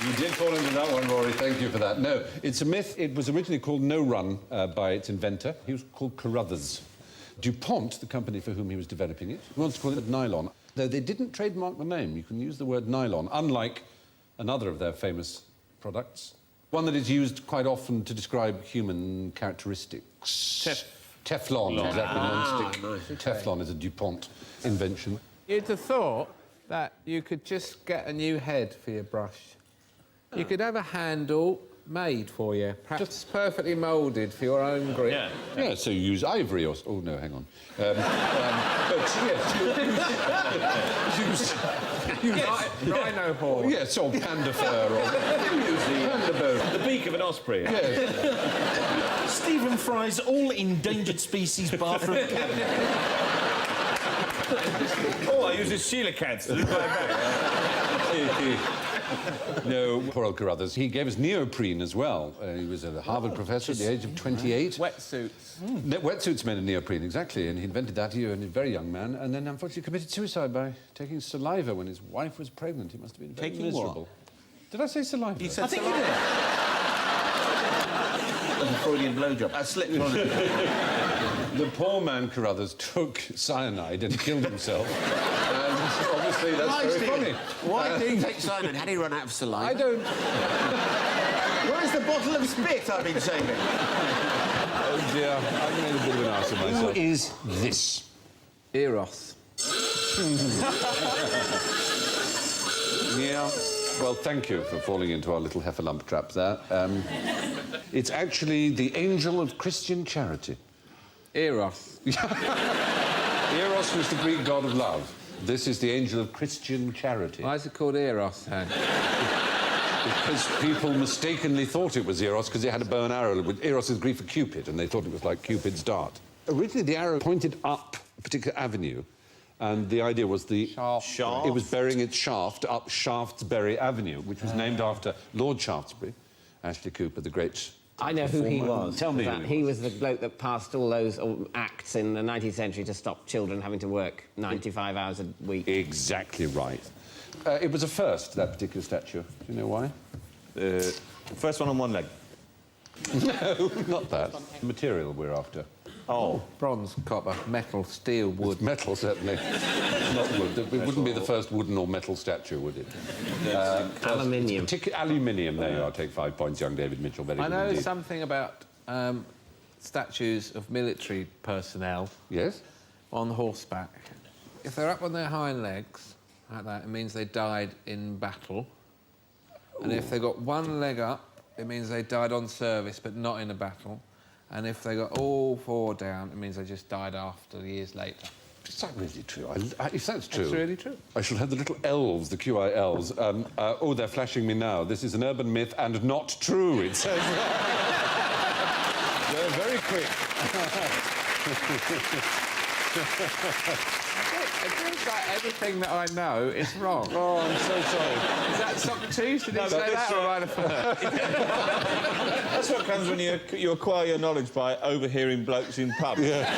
you did fall into that one, Rory. Thank you for that. No, it's a myth. It was originally called No Run by its inventor. He was called Carruthers. DuPont, the company for whom he was developing it, wants to call it nylon. Though they didn't trademark the name, you can use the word nylon, unlike another of their famous products. One that is used quite often to describe human characteristics. Teflon, exactly, non-stick. Nice. Teflon is a DuPont invention. You'd have thought that you could just get a new head for your brush. You could have a handle made for you, perhaps perfectly moulded for your own grip. Yeah, so you use ivory or... Oh, no, hang on. But, yes... Rhino horn. Yes, or panda fur, or... panda bone. The beak of an osprey. Yes. Stephen Fry's all endangered species bathroom cabinet. Oh, I use his coelacanths to do my back. No, poor old Carruthers. He gave us neoprene as well. He was a Harvard professor at the age of 28. Wetsuits. Wetsuits made of neoprene, exactly. And he invented that here in a very young man, and then unfortunately committed suicide by taking saliva when his wife was pregnant. He must have been very miserable. What? Did I say saliva? You said I think you did. That's a Freudian blowjob. I slipped on it. The poor man Carruthers took cyanide and killed himself. And obviously that's very funny. Why did he take cyanide? Had he run out of saliva? I don't... Where's the bottle of spit I've been saving? Oh dear, I've made a bit of an ass of myself. Who is this? Eros. Yeah. Well, thank you for falling into our little heffalump trap there. It's actually the angel of Christian charity. Eros. Eros was the Greek god of love. This is the angel of Christian charity. Why is it called Eros, then? Because people mistakenly thought it was Eros because it had a bow and arrow. Eros is Greek for Cupid, and they thought it was like Cupid's dart. Originally, the arrow pointed up a particular avenue, and the idea was the... Shaft. It was burying its shaft up Shaftesbury Avenue, which was named after Lord Shaftesbury, Ashley Cooper, the great... I know who he was. Tell me who he was the bloke that passed all those acts in the 19th century to stop children having to work 95 hours a week. Exactly right. It was a first, that particular statue. Do you know why? First one on one leg. No, not that. The material we're after. Oh. Bronze, copper, metal, steel, wood. Metal, certainly. Not wood. It wouldn't be the first wooden or metal statue, would it? Aluminium. Aluminium, there you are. Take 5 points, young David Mitchell. Very I good know indeed. something about statues of military personnel. Yes? On horseback. If they're up on their hind legs, like that, it means they died in battle. And if they got one leg up, it means they died on service, but not in a battle. And if they got all four down, it means they just died after, years later. Is that really true? If that's true... It's really true. I shall have the little elves, the QI elves. Oh, they're flashing me now. This is an urban myth and not true, it says. They're very quick. It feels like everything that I know is wrong. Oh, I'm so sorry. Is that Socrates? Did he say that, or am I the first? That's what comes when you acquire your knowledge by overhearing blokes in pubs. Yeah.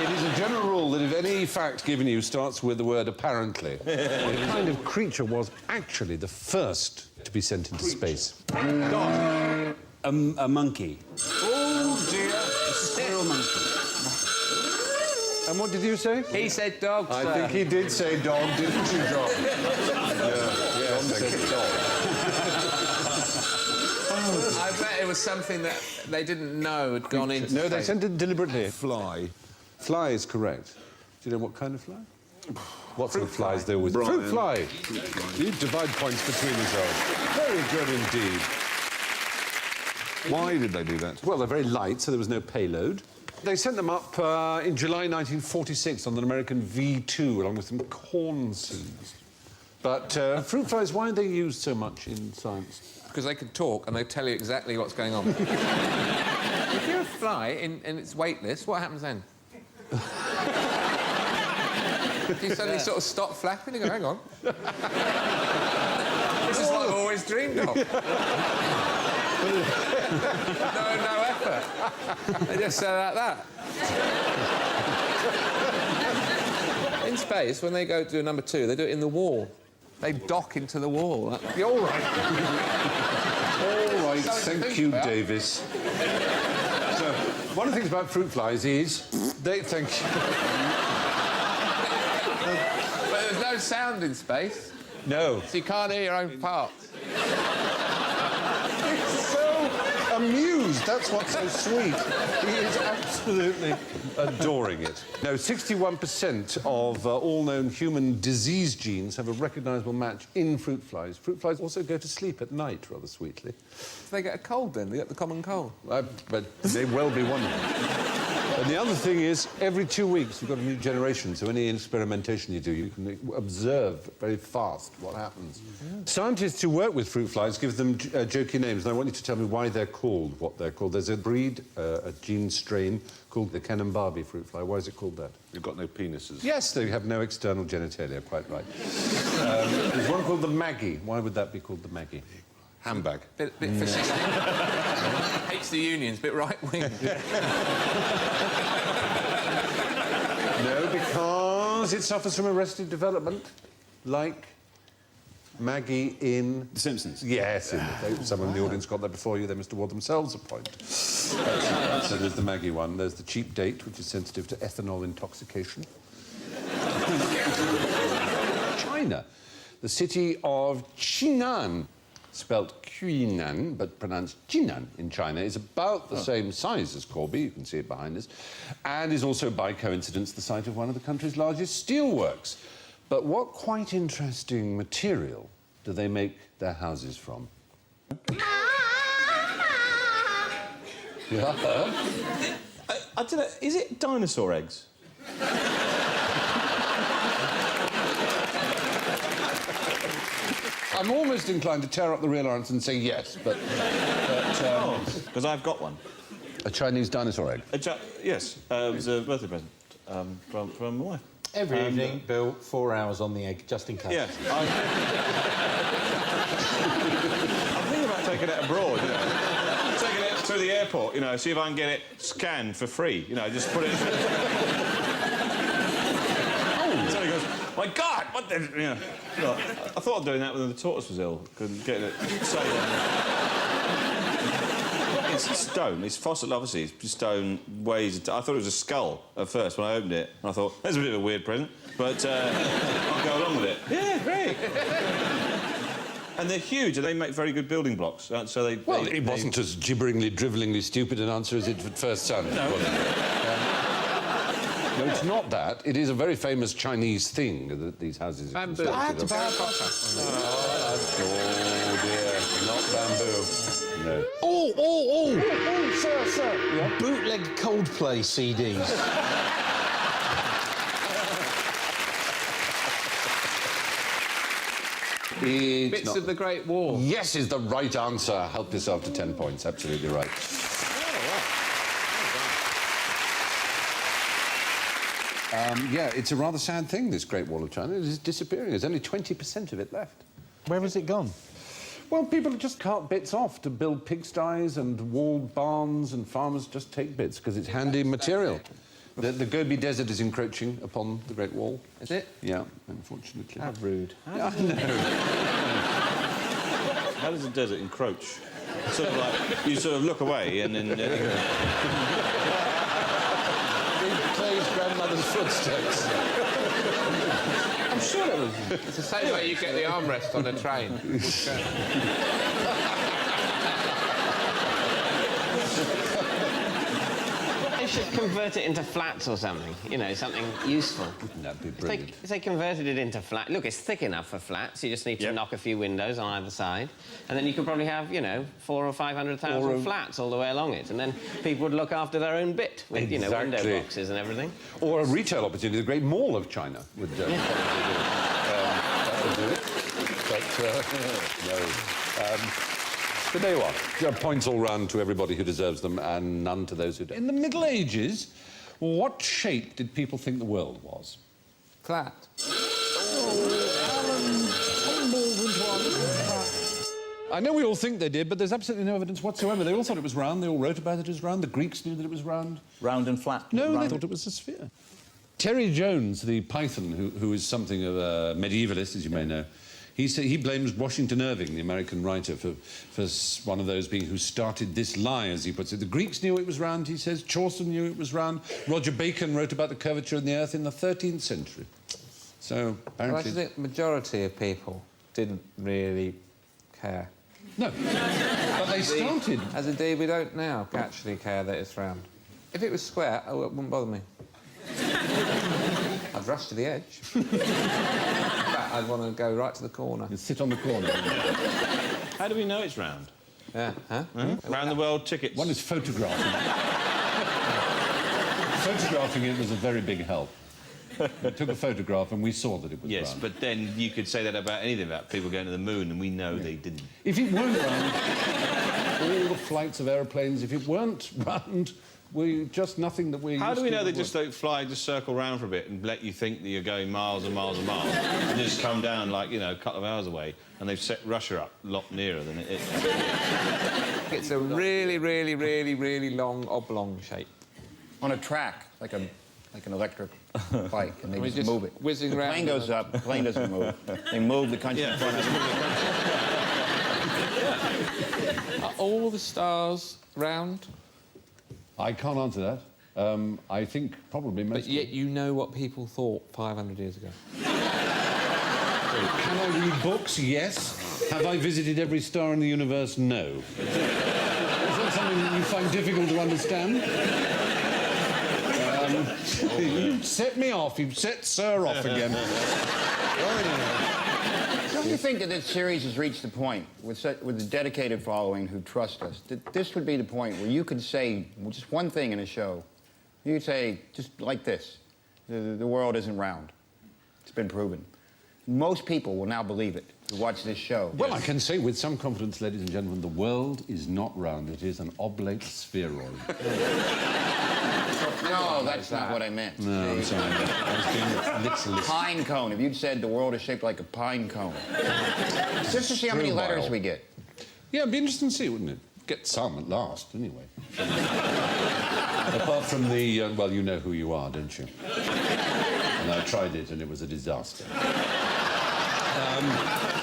It is a general rule that if any fact given you starts with the word apparently, what kind of creature was actually the first to be sent into space? A monkey. Oh, dear. A squirrel monkey. And what did you say? He said dog, I sir. think he did say dog, didn't you, John? Yeah, John said dog. I bet it was something that they didn't know had gone into No, they space. sent it deliberately. Fly. Fly is correct. Do you know what kind of fly? What sort of flies there was? Fruit fly. You divide points between yourselves. Very good indeed. Why did they do that? Well, they're very light, so there was no payload. They sent them up in July 1946 on an American V2, along with some corn seeds. But fruit flies, why are they used so much in science? Because they can talk and they tell you exactly what's going on. If you're a fly and it's weightless, what happens then? You suddenly sort of stop flapping and go, hang on. This is what I've always dreamed of. No effort. They just say like that. In space, when they go to do number 2, they do it in the wall. They dock into the wall. You're all right. All right, thank you, Davis. So, one of the things about fruit flies is they... Thank you. But there's no sound in space. No. So you can't hear your own parts. So amused. That's what's so sweet. He is absolutely adoring it. No, 61% of all known human disease genes have a recognisable match in fruit flies. Fruit flies also go to sleep at night, rather sweetly. So they get a cold then? They get the common cold? But they well be one. And the other thing is, every 2 weeks you've got a new generation, so any experimentation you do, you can observe very fast what happens. Yeah. Scientists who work with fruit flies give them jokey names, and I want you to tell me why they're called what they're called. There's a breed, a gene strain, called the Cannon-Barbie fruit fly. Why is it called that? They've got no penises. Yes, they have no external genitalia, quite right. There's one called the Maggie. Why would that be called the Maggie? Handbag. Bit fascistic. Hates the unions, bit right-wing. No, because it suffers from arrested development, like Maggie in... The Simpsons. Yes, someone in the audience got that before you. They must award themselves a point. So there's the Maggie one. There's the Cheap Date, which is sensitive to ethanol intoxication. China. The city of Qinan, spelt Qinan, but pronounced Jinan in China, is about the same size as Corby, you can see it behind us, and is also, by coincidence, the site of one of the country's largest steelworks. But what quite interesting material do they make their houses from? Yeah. I don't know, is it dinosaur eggs? I'm almost inclined to tear up the real answer and say yes, but... Because I've got one. A Chinese dinosaur egg? Yes, it was a birthday present from my wife. Every evening, Bill, 4 hours on the egg, just in case. Yeah. I'm thinking about taking it abroad, you know. Taking it through the airport, you know, see if I can get it scanned for free, you know, just put it... So he goes, my God, what the... You know, look, I thought of doing that when the tortoise was ill, couldn't get it... It's stone. It's fossil, obviously. It's stone, weighs... I thought it was a skull at first when I opened it. And I thought, that's a bit of a weird present, but I'll go along with it. Yeah, great. And they're huge, and they make very good building blocks. So they... Well, it wasn't as gibberingly, drivellingly stupid an answer as it at first sounded, No. was it? No, it's not that. It is a very famous Chinese thing that these houses are Bamboo. constructed of. Oh, dear. Not bamboo. No. Oh, sir. Yeah. bootleg Coldplay CDs. Bits of the Great War. Yes is the right answer. Help yourself to 10 points. Absolutely right. Yeah, it's a rather sad thing, this Great Wall of China. It is disappearing. There's only 20% of it left. Where has it gone? Well, people just cart bits off to build pigsties and walled barns, and farmers just take bits because it's handy material. The Gobi Desert is encroaching upon the Great Wall. Is it? Yeah, unfortunately. How rude. Yeah, I know. How does the desert encroach? Sort of like, you sort of look away and then... Clay's grandmother's footsteps. I'm sure it was. It's the same way you get the armrest on a train. They should convert it into flats or something, you know, something useful. That'd be brilliant. If they converted it into flat... Look, it's thick enough for flats. You just need to knock a few windows on either side. And then you could probably have, you know, 400,000 or 500,000 flats all the way along it. And then people would look after their own bit with, you know, window boxes and everything. Or a retail opportunity. The Great Mall of China would probably do it. That would do it. But, no. But there you are. There are points all round to everybody who deserves them and none to those who don't. In the Middle Ages, what shape did people think the world was? Flat. I know we all think they did, but there's absolutely no evidence whatsoever. They all thought it was round. They all wrote about it as round. The Greeks knew that it was round. Round and flat? No, they thought it was a sphere. Terry Jones, the Python, who is something of a medievalist, as you may know, he blames Washington Irving, the American writer, for one of those being who started this lie, as he puts it. The Greeks knew it was round, he says. Chaucer knew it was round. Roger Bacon wrote about the curvature of the Earth in the 13th century. So, apparently... Well, I think the majority of people didn't really care. No, but they started. As indeed, we don't now actually care that it's round. If it was square, it wouldn't bother me. I'd rush to the edge. In fact, I'd want to go right to the corner. You'd sit on the corner. How do we know it's round? Yeah, huh? Round the world tickets. One is photographing. Photographing it was a very big help. We took a photograph and we saw that it was round. But then you could say that about anything about people going to the moon, and we know they didn't. If it weren't round, all the flights of aeroplanes, if it weren't round, just nothing that we're How do we know they would just don't fly, just circle round for a bit and let you think that you're going miles and miles and miles and just come down, like, you know, a couple of hours away, and they've set Russia up a lot nearer than it is? It's a really, really, really, really long oblong shape. On a track, like an electric bike, and they We just just move it. whizzing The round plane goes on a- up, the plane doesn't move. They move the country in front of them. Are all the stars round? I can't answer that. I think probably most. But yet you know what people thought 500 years ago. Can I read books? Yes. Have I visited every star in the universe? No. Is that something that you find difficult to understand? You set me off. You've set Sir off again. Don't you think that this series has reached the point, with a dedicated following who trust us, that this would be the point where you could say just one thing in a show? You could say, just like this, the world isn't round. It's been proven. Most people will now believe it who watch this show. Well, I can say with some confidence, ladies and gentlemen, the world is not round. It is an oblate spheroid. No, that's not what I meant. No, I'm sorry. I was being literalist. Pine cone. If you'd said the world is shaped like a pine cone. Just to see how many letters we get. Yeah, it'd be interesting to see, wouldn't it? Get some at last, anyway. Apart from the, well, you know who you are, don't you? And I tried it, and it was a disaster.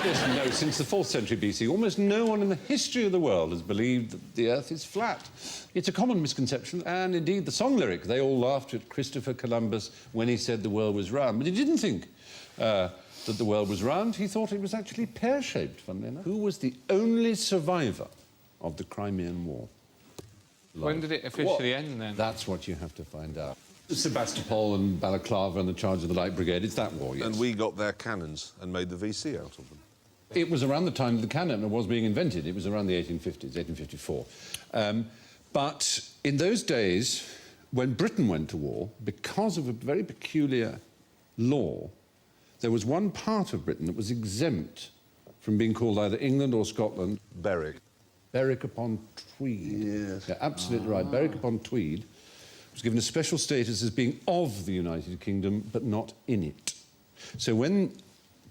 Yes, no, since the 4th century BC, almost no one in the history of the world has believed that the Earth is flat. It's a common misconception, and indeed the song lyric, they all laughed at Christopher Columbus when he said the world was round. But he didn't think that the world was round. He thought it was actually pear-shaped, funnily enough. Who was the only survivor of the Crimean War? When did it officially end, then? That's what you have to find out. Sebastopol and Balaclava and the charge of the Light Brigade, it's that war, yes. And we got their cannons and made the VC out of them. It was around the time that the cannon was being invented. It was around the 1850s, 1854. But in those days, when Britain went to war, because of a very peculiar law, there was one part of Britain that was exempt from being called either England or Scotland. Berwick. Berwick upon Tweed. Yes. Yeah, absolutely right. Berwick upon Tweed was given a special status as being of the United Kingdom, but not in it. So when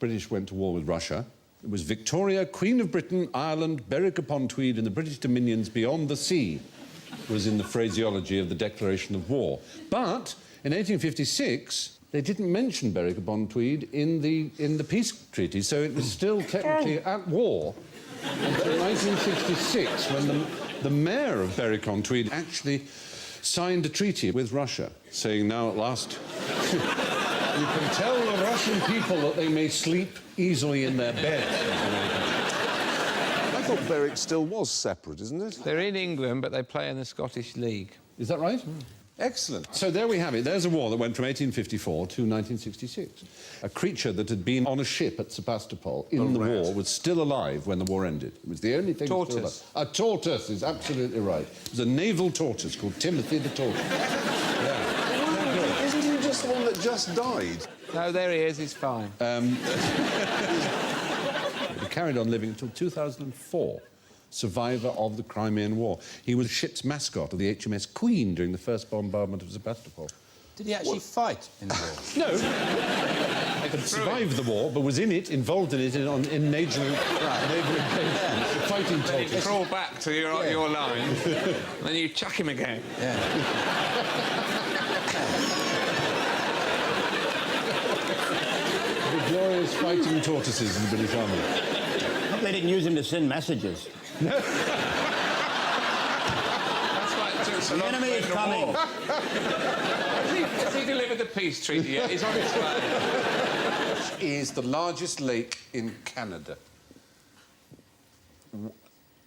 British went to war with Russia, it was Victoria, Queen of Britain, Ireland, Berwick upon Tweed, and the British dominions beyond the sea was in the phraseology of the declaration of war. But in 1856, they didn't mention Berwick upon Tweed in the peace treaty, so it was still technically at war until 1966, when the mayor of Berwick upon Tweed actually signed a treaty with Russia, saying now at last you can tell the Russian people that they may sleep easily in their beds. I thought Berwick still was separate, isn't it? They're in England, but they play in the Scottish League. Is that right? Excellent. So there we have it. There's a war that went from 1854 to 1966. A creature that had been on a ship at Sebastopol in the war was still alive when the war ended. It was the only thing still alive. A tortoise is absolutely right. It was a naval tortoise called Timothy the Tortoise. Yeah. Isn't he just the one that just died? No, there he is. He's fine. He carried on living until 2004. Survivor of the Crimean War. He was the ship's mascot of the HMS Queen during the first bombardment of Sebastopol. Did he actually fight in the war? No. He had survived the war, but was in it, involved in it, in neighbouring fighting Then you tortoise. crawl back to your line, and then you chuck him again. The glorious fighting tortoises in the British Army. They didn't use him to send messages. That's why it took so long. The enemy is coming. Has he delivered the peace treaty yet? He's on his way. Which is the largest lake in Canada?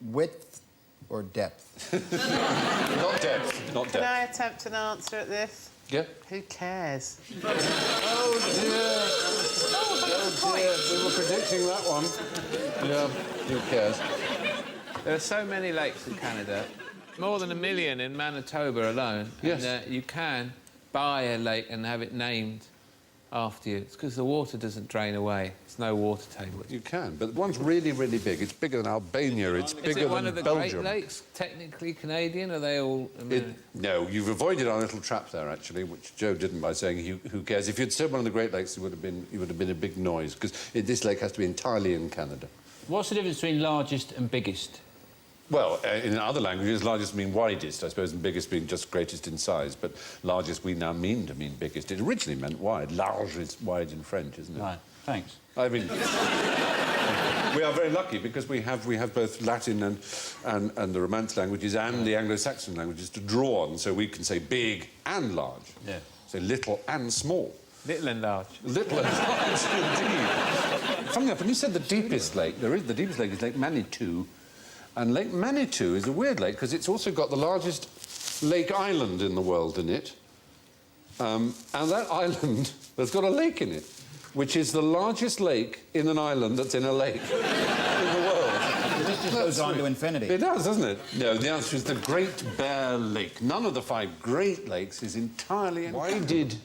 Width or depth? Not depth. Not Can depth. I attempt an answer at this? Yeah. Who cares? Oh dear. Oh dear. We were predicting that one. Yeah. Who cares? There are so many lakes in Canada, more than 1 million in Manitoba alone. Yes. And, you can buy a lake and have it named after you. It's because the water doesn't drain away. There's no water table. You can, but the one's really, really big. It's bigger than Albania. It's bigger Is it one than of the Belgium. Great Lakes technically Canadian? Are they all? No, you've avoided our little trap there, actually, which Joe didn't by saying who cares. If you'd said one of the Great Lakes, it would have been a big noise because this lake has to be entirely in Canada. What's the difference between largest and biggest? Well, in other languages, largest mean widest, I suppose, and biggest being just greatest in size. But largest we now mean to mean biggest. It originally meant wide. Large is wide in French, isn't it? Right, thanks. I mean, we are very lucky because we have both Latin and the Romance languages and the Anglo-Saxon languages to draw on, so we can say big and large. Yeah. Say little and small. Little and large. Little and large, indeed. Funny enough, when you said the deepest lake, the deepest lake is Lake Manitou. And Lake Manitou is a weird lake because it's also got the largest lake island in the world in it. And that island has got a lake in it, which is the largest lake in an island that's in a lake in the world. It just goes on to infinity. It does, doesn't it? No, the answer is the Great Bear Lake. None of the 5 Great Lakes is entirely... Why did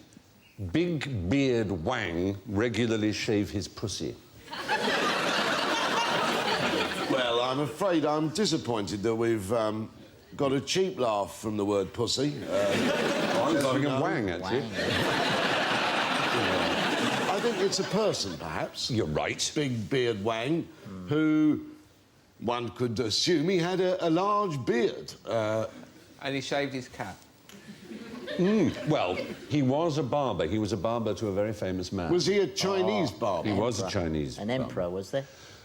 Big Beard Wang regularly shave his pussy? Well, I'm afraid I'm disappointed that we've got a cheap laugh from the word pussy. I was laughing at Wang, actually. I think it's a person, perhaps. You're right. Big Beard Wang, who one could assume he had a large beard. And he shaved his cat. Well, he was a barber. He was a barber to a very famous man. Was he a Chinese barber? He was a Chinese An emperor, was there?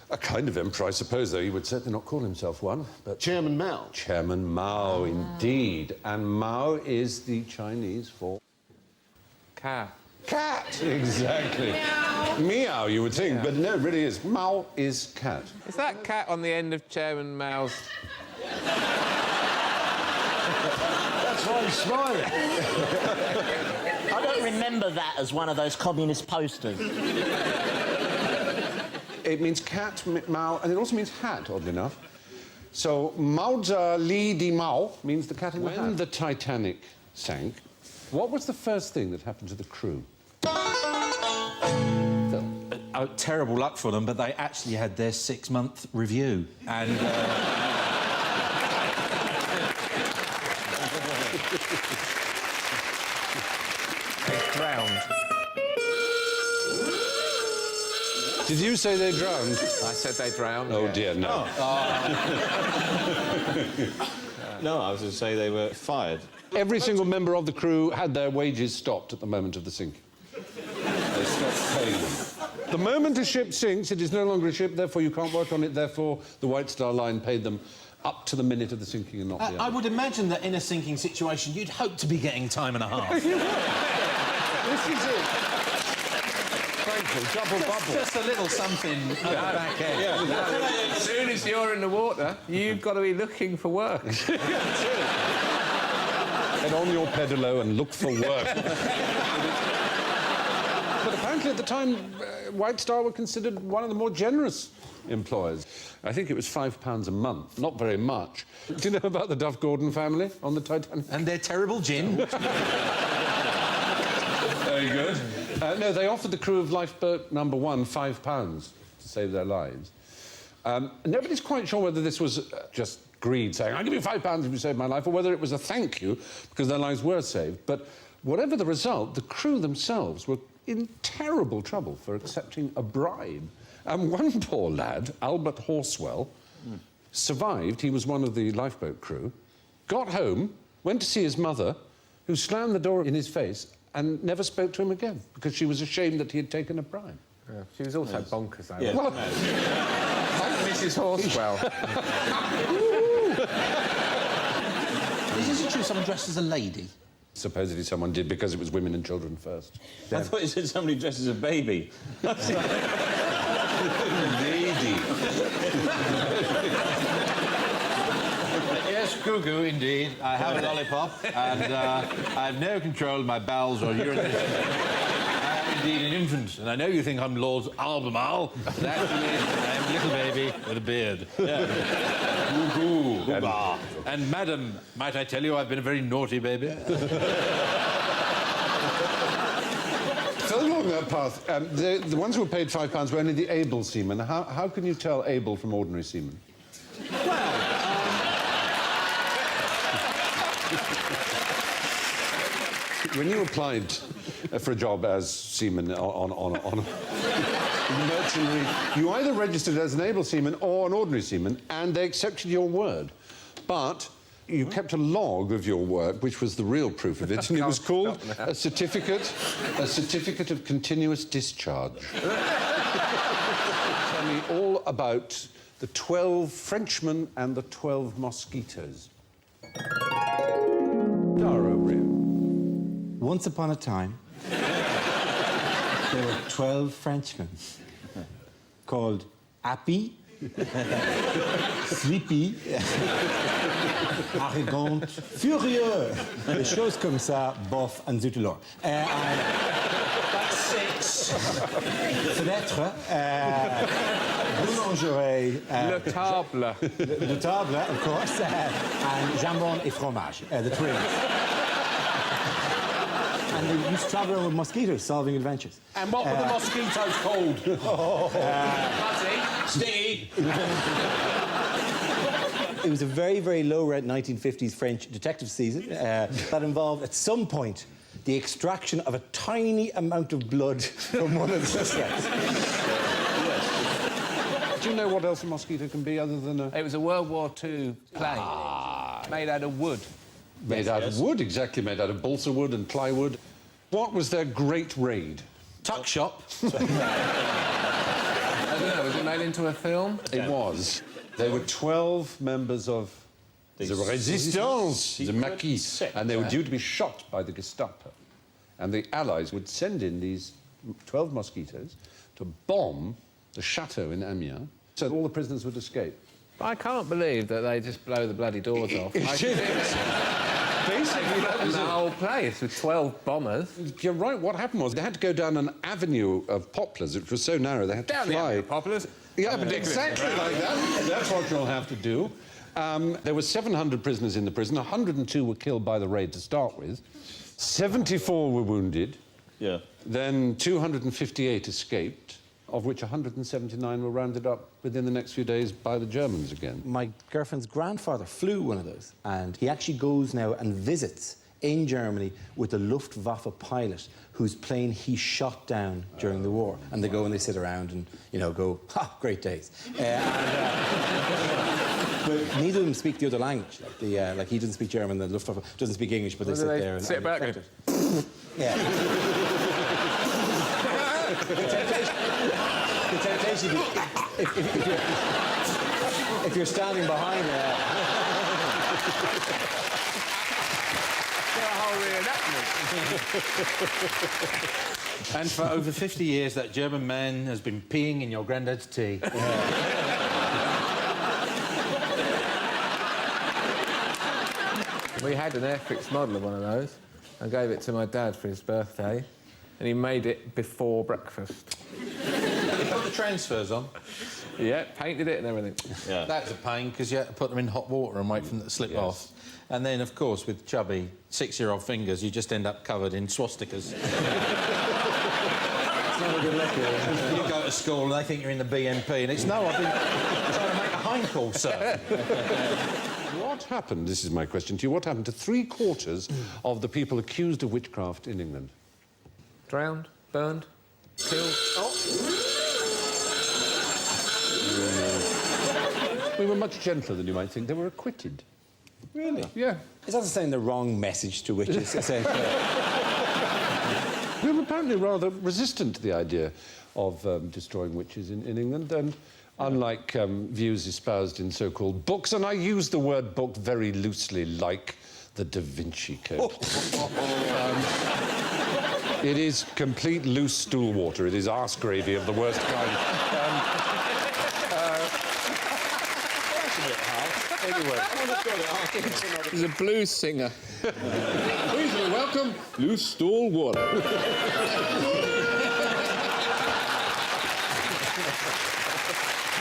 A kind of emperor, I suppose, though. He would certainly not call himself one. But Chairman Mao. Chairman Mao, indeed. And Mao is the Chinese for... Cat. Cat! Exactly. Meow, you would think, but no, it really is. Mao is cat. Is that cat on the end of Chairman Mao's... That's why he's smiling. I don't remember that as one of those communist posters. It means cat, Mao, and it also means hat, oddly enough. So, Mao Li Di Mao means the cat in the hat. When the Titanic sank, what was the first thing that happened to the crew? Terrible luck for them, but they actually had their 6-month review. And... They drowned. Did you say they drowned? I said they drowned. Oh, yeah. dear, no. No, I was going to say they were fired. Every single member of the crew had their wages stopped at the moment of the sinking. They stopped paying them. The moment a ship sinks, it is no longer a ship, therefore you can't work on it, therefore the White Star Line paid them up to the minute of the sinking and not the end. I would imagine that in a sinking situation, you'd hope to be getting time and a half. This is it. Frankly, double bubble. Just a little something at the back end. Yeah. As soon as you're in the water, you've got to be looking for work. Get on your pedalo and look for work. But apparently at the time, White Star were considered one of the more generous employers. I think it was £5 a month, not very much. Do you know about the Duff Gordon family on the Titanic? And their terrible gin. Very good. No, they offered the crew of lifeboat number 1 £5 to save their lives. Nobody's quite sure whether this was just greed, saying, I'll give you £5 if you save my life, or whether it was a thank you because their lives were saved. But whatever the result, the crew themselves were in terrible trouble for accepting a bribe. And one poor lad, Albert Horsewell, survived. He was one of the lifeboat crew, got home, went to see his mother, who slammed the door in his face and never spoke to him again because she was ashamed that he had taken a bribe. Yeah, she was also bonkers, though. Yeah. Like Mrs. Horsewell. Is it true someone dressed as a lady? Supposedly someone did because it was women and children first. I thought you said somebody dressed as a baby. Lady. Yes, Gugu, indeed. I have a lollipop, and I have no control of my bowels or urination. I am indeed an infant, and I know you think I'm Lord Albemarle, but actually I am a little baby with a beard. Yeah. Gugu. And, madam, might I tell you I've been a very naughty baby? So along that path, the ones who were paid £5 were only the able seamen. How can you tell able from ordinary seamen? When you applied for a job as seaman on in the mercenary, you either registered as an able seaman or an ordinary seaman, and they accepted your word. But you kept a log of your work, which was the real proof of it, and it was called a certificate of continuous discharge. Tell me all about the 12 Frenchmen and the 12 mosquitoes. Dara O'Brien. Once upon a time, there were 12 Frenchmen called Happy, Sleepy, Arrogant, Furieux, des choses comme ça, bof, and Zutelor. That's 6. Fenêtre, boulangerie, Le table. Le table, of course, and jambon et fromage, the twins. And they used to travel around with mosquitoes, solving adventures. And what were the mosquitoes called? Fuzzy, stingy. It was a very, very low-rent 1950s French detective season that involved, at some point, the extraction of a tiny amount of blood from one of the suspects. Do you know what else a mosquito can be other than a... It was a World War II plane made out of wood. Made out of wood, exactly, made out of balsa wood and plywood. What was their great raid? Tuck shop. I don't know, was it made into a film? It was. They were 12 members of the Resistance, the Maquis, and they were due to be shot by the Gestapo. And the Allies would send in these 12 mosquitoes to bomb the chateau in Amiens, so all the prisoners would escape. I can't believe that they just blow the bloody doors off. Basically, that was the whole place with 12 bombers. You're right. What happened was they had to go down an avenue of poplars, which was so narrow they had to fly. The poplars? Yeah, but exactly like that. That's what you'll have to do. There were 700 prisoners in the prison. 102 were killed by the raid to start with. 74 were wounded. Yeah. Then 258 escaped, of which 179 were rounded up within the next few days by the Germans again. My girlfriend's grandfather flew one of those, and he actually goes now and visits in Germany with the Luftwaffe pilot whose plane he shot down during the war. And they go and they sit around and, you know, go, ha, great days. But neither of them speak the other language. Like he doesn't speak German, the Luftwaffe doesn't speak English, but they sit there and... Sit back. Yeah. The temptation, if you're standing behind And for over 50 years, that German man has been peeing in your granddad's tea. We had an Airfix model of one of those. I gave it to my dad for his birthday, and he made it before breakfast. You put the transfers on? Yeah, painted it and everything. Yeah. That was a pain, because you had to put them in hot water and wait for them to slip off. And then, of course, with chubby 6-year-old fingers, you just end up covered in swastikas. It's not a good look, you go to school and they think you're in the BNP, and it's, no, I've been trying to make a hindfall, sir. What happened, this is my question to you, what happened to 3/4 of the people accused of witchcraft in England? Drowned, burned, killed. We were much gentler than you might think. They were acquitted. Really? Yeah. Is that sending the wrong message to witches, essentially? We were apparently rather resistant to the idea of destroying witches in England, and unlike views espoused in so-called books, and I use the word book very loosely, like the Da Vinci Code. It is complete loose stool water. It is arse gravy of the worst kind. Anyway, he's a blues singer. Please welcome Loose Stool Water.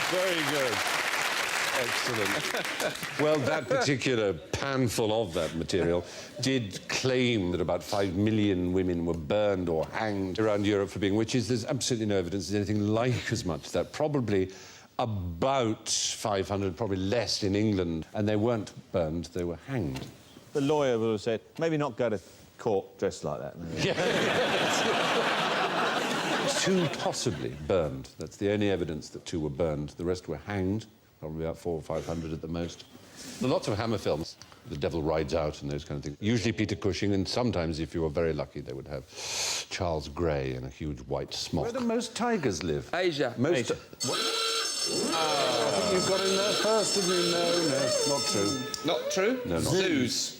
Very good. Excellent. Well, that particular panful of that material did claim that about 5 million women were burned or hanged around Europe for being witches. There's absolutely no evidence there's anything like as much as that. Probably about 500, probably less in England. And they weren't burned, they were hanged. The lawyer would have said, maybe not go to court dressed like that. No. Yeah. 2 possibly burned. That's the only evidence that 2 were burned. The rest were hanged, probably about 400 or 500 at the most. There are lots of Hammer films. The Devil Rides Out and those kind of things. Usually Peter Cushing, and sometimes, if you were very lucky, they would have Charles Grey in a huge white smock. Where do most tigers live? Asia. Most... What? I think you got in there first, didn't you? No, not true. Not true? No, not Zoos.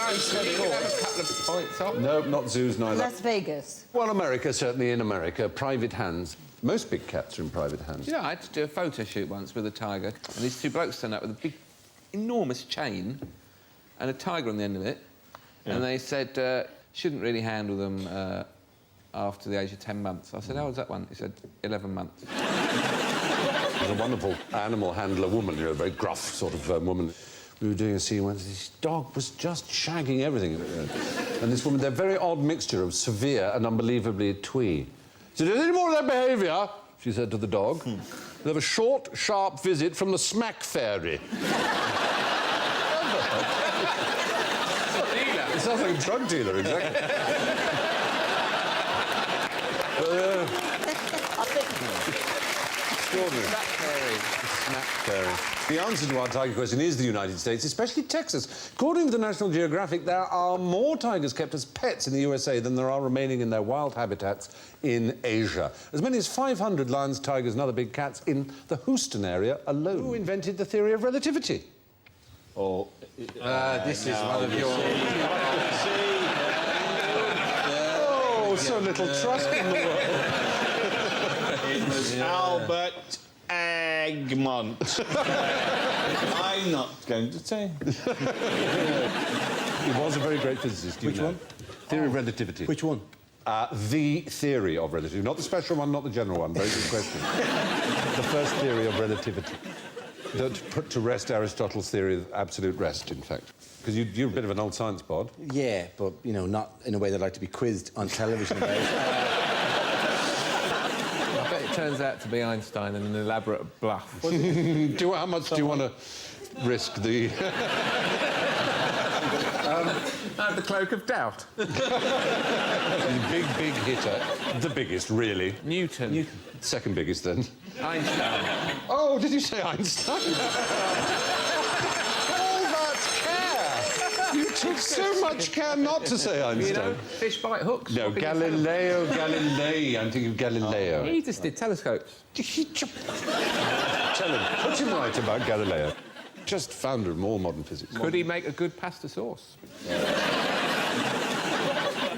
So you can have a couple of points off. No, not zoos, neither. Las Vegas. Well, America, certainly in America, private hands. Most big cats are in private hands. You know, I had to do a photo shoot once with a tiger, and these 2 blokes turned up with a big, enormous chain and a tiger on the end of it, and they said, shouldn't really handle them after the age of 10 months. I said, how old's that one? He said, 11 months. There's a wonderful animal handler woman, you know, a very gruff sort of woman. We were doing a scene where this dog was just shagging everything. And this woman, they're a very odd mixture of severe and unbelievably twee. She said, any more of that behaviour, she said to the dog, we'll have a short, sharp visit from the smack fairy. It sounds like a drug dealer, exactly. Extraordinary. Smack fairy. The answer to our tiger question is the United States, especially Texas. According to the National Geographic, there are more tigers kept as pets in the USA than there are remaining in their wild habitats in Asia. As many as 500 lions, tigers and other big cats in the Houston area alone. Who invented the theory of relativity? Oh, this is one of your... Oh, so little trust in the world. It was Albert Egmont. I'm not going to say. He was a very great physicist. Which one? Theory of relativity. Which one? The theory of relativity. Not the special one, not the general one. Very good question. The first theory of relativity. That put to rest Aristotle's theory of absolute rest, in fact. Because you're a bit of an old science bod. Yeah, but, you know, not in a way that I'd like to be quizzed on television about. I bet it turns out to be Einstein and an elaborate bluff. How much do you want to risk the... The cloak of doubt. Big hitter. The biggest, really. Newton. Second biggest, then. Einstein. Oh, did you say Einstein? All that care! You took so much care not to say Einstein. You know, fish bite hooks. No, Galileo Galilei. I'm thinking of Galileo. He just did telescopes. Tell him. Put him right about Galileo. Just founder of all modern physics. Could he make a good pasta sauce?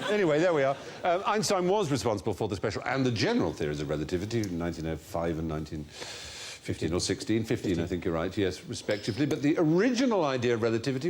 Anyway, there we are. Einstein was responsible for the special and the general theories of relativity in 1905 and 1915 or 16. 15, I think you're right, yes, respectively. But the original idea of relativity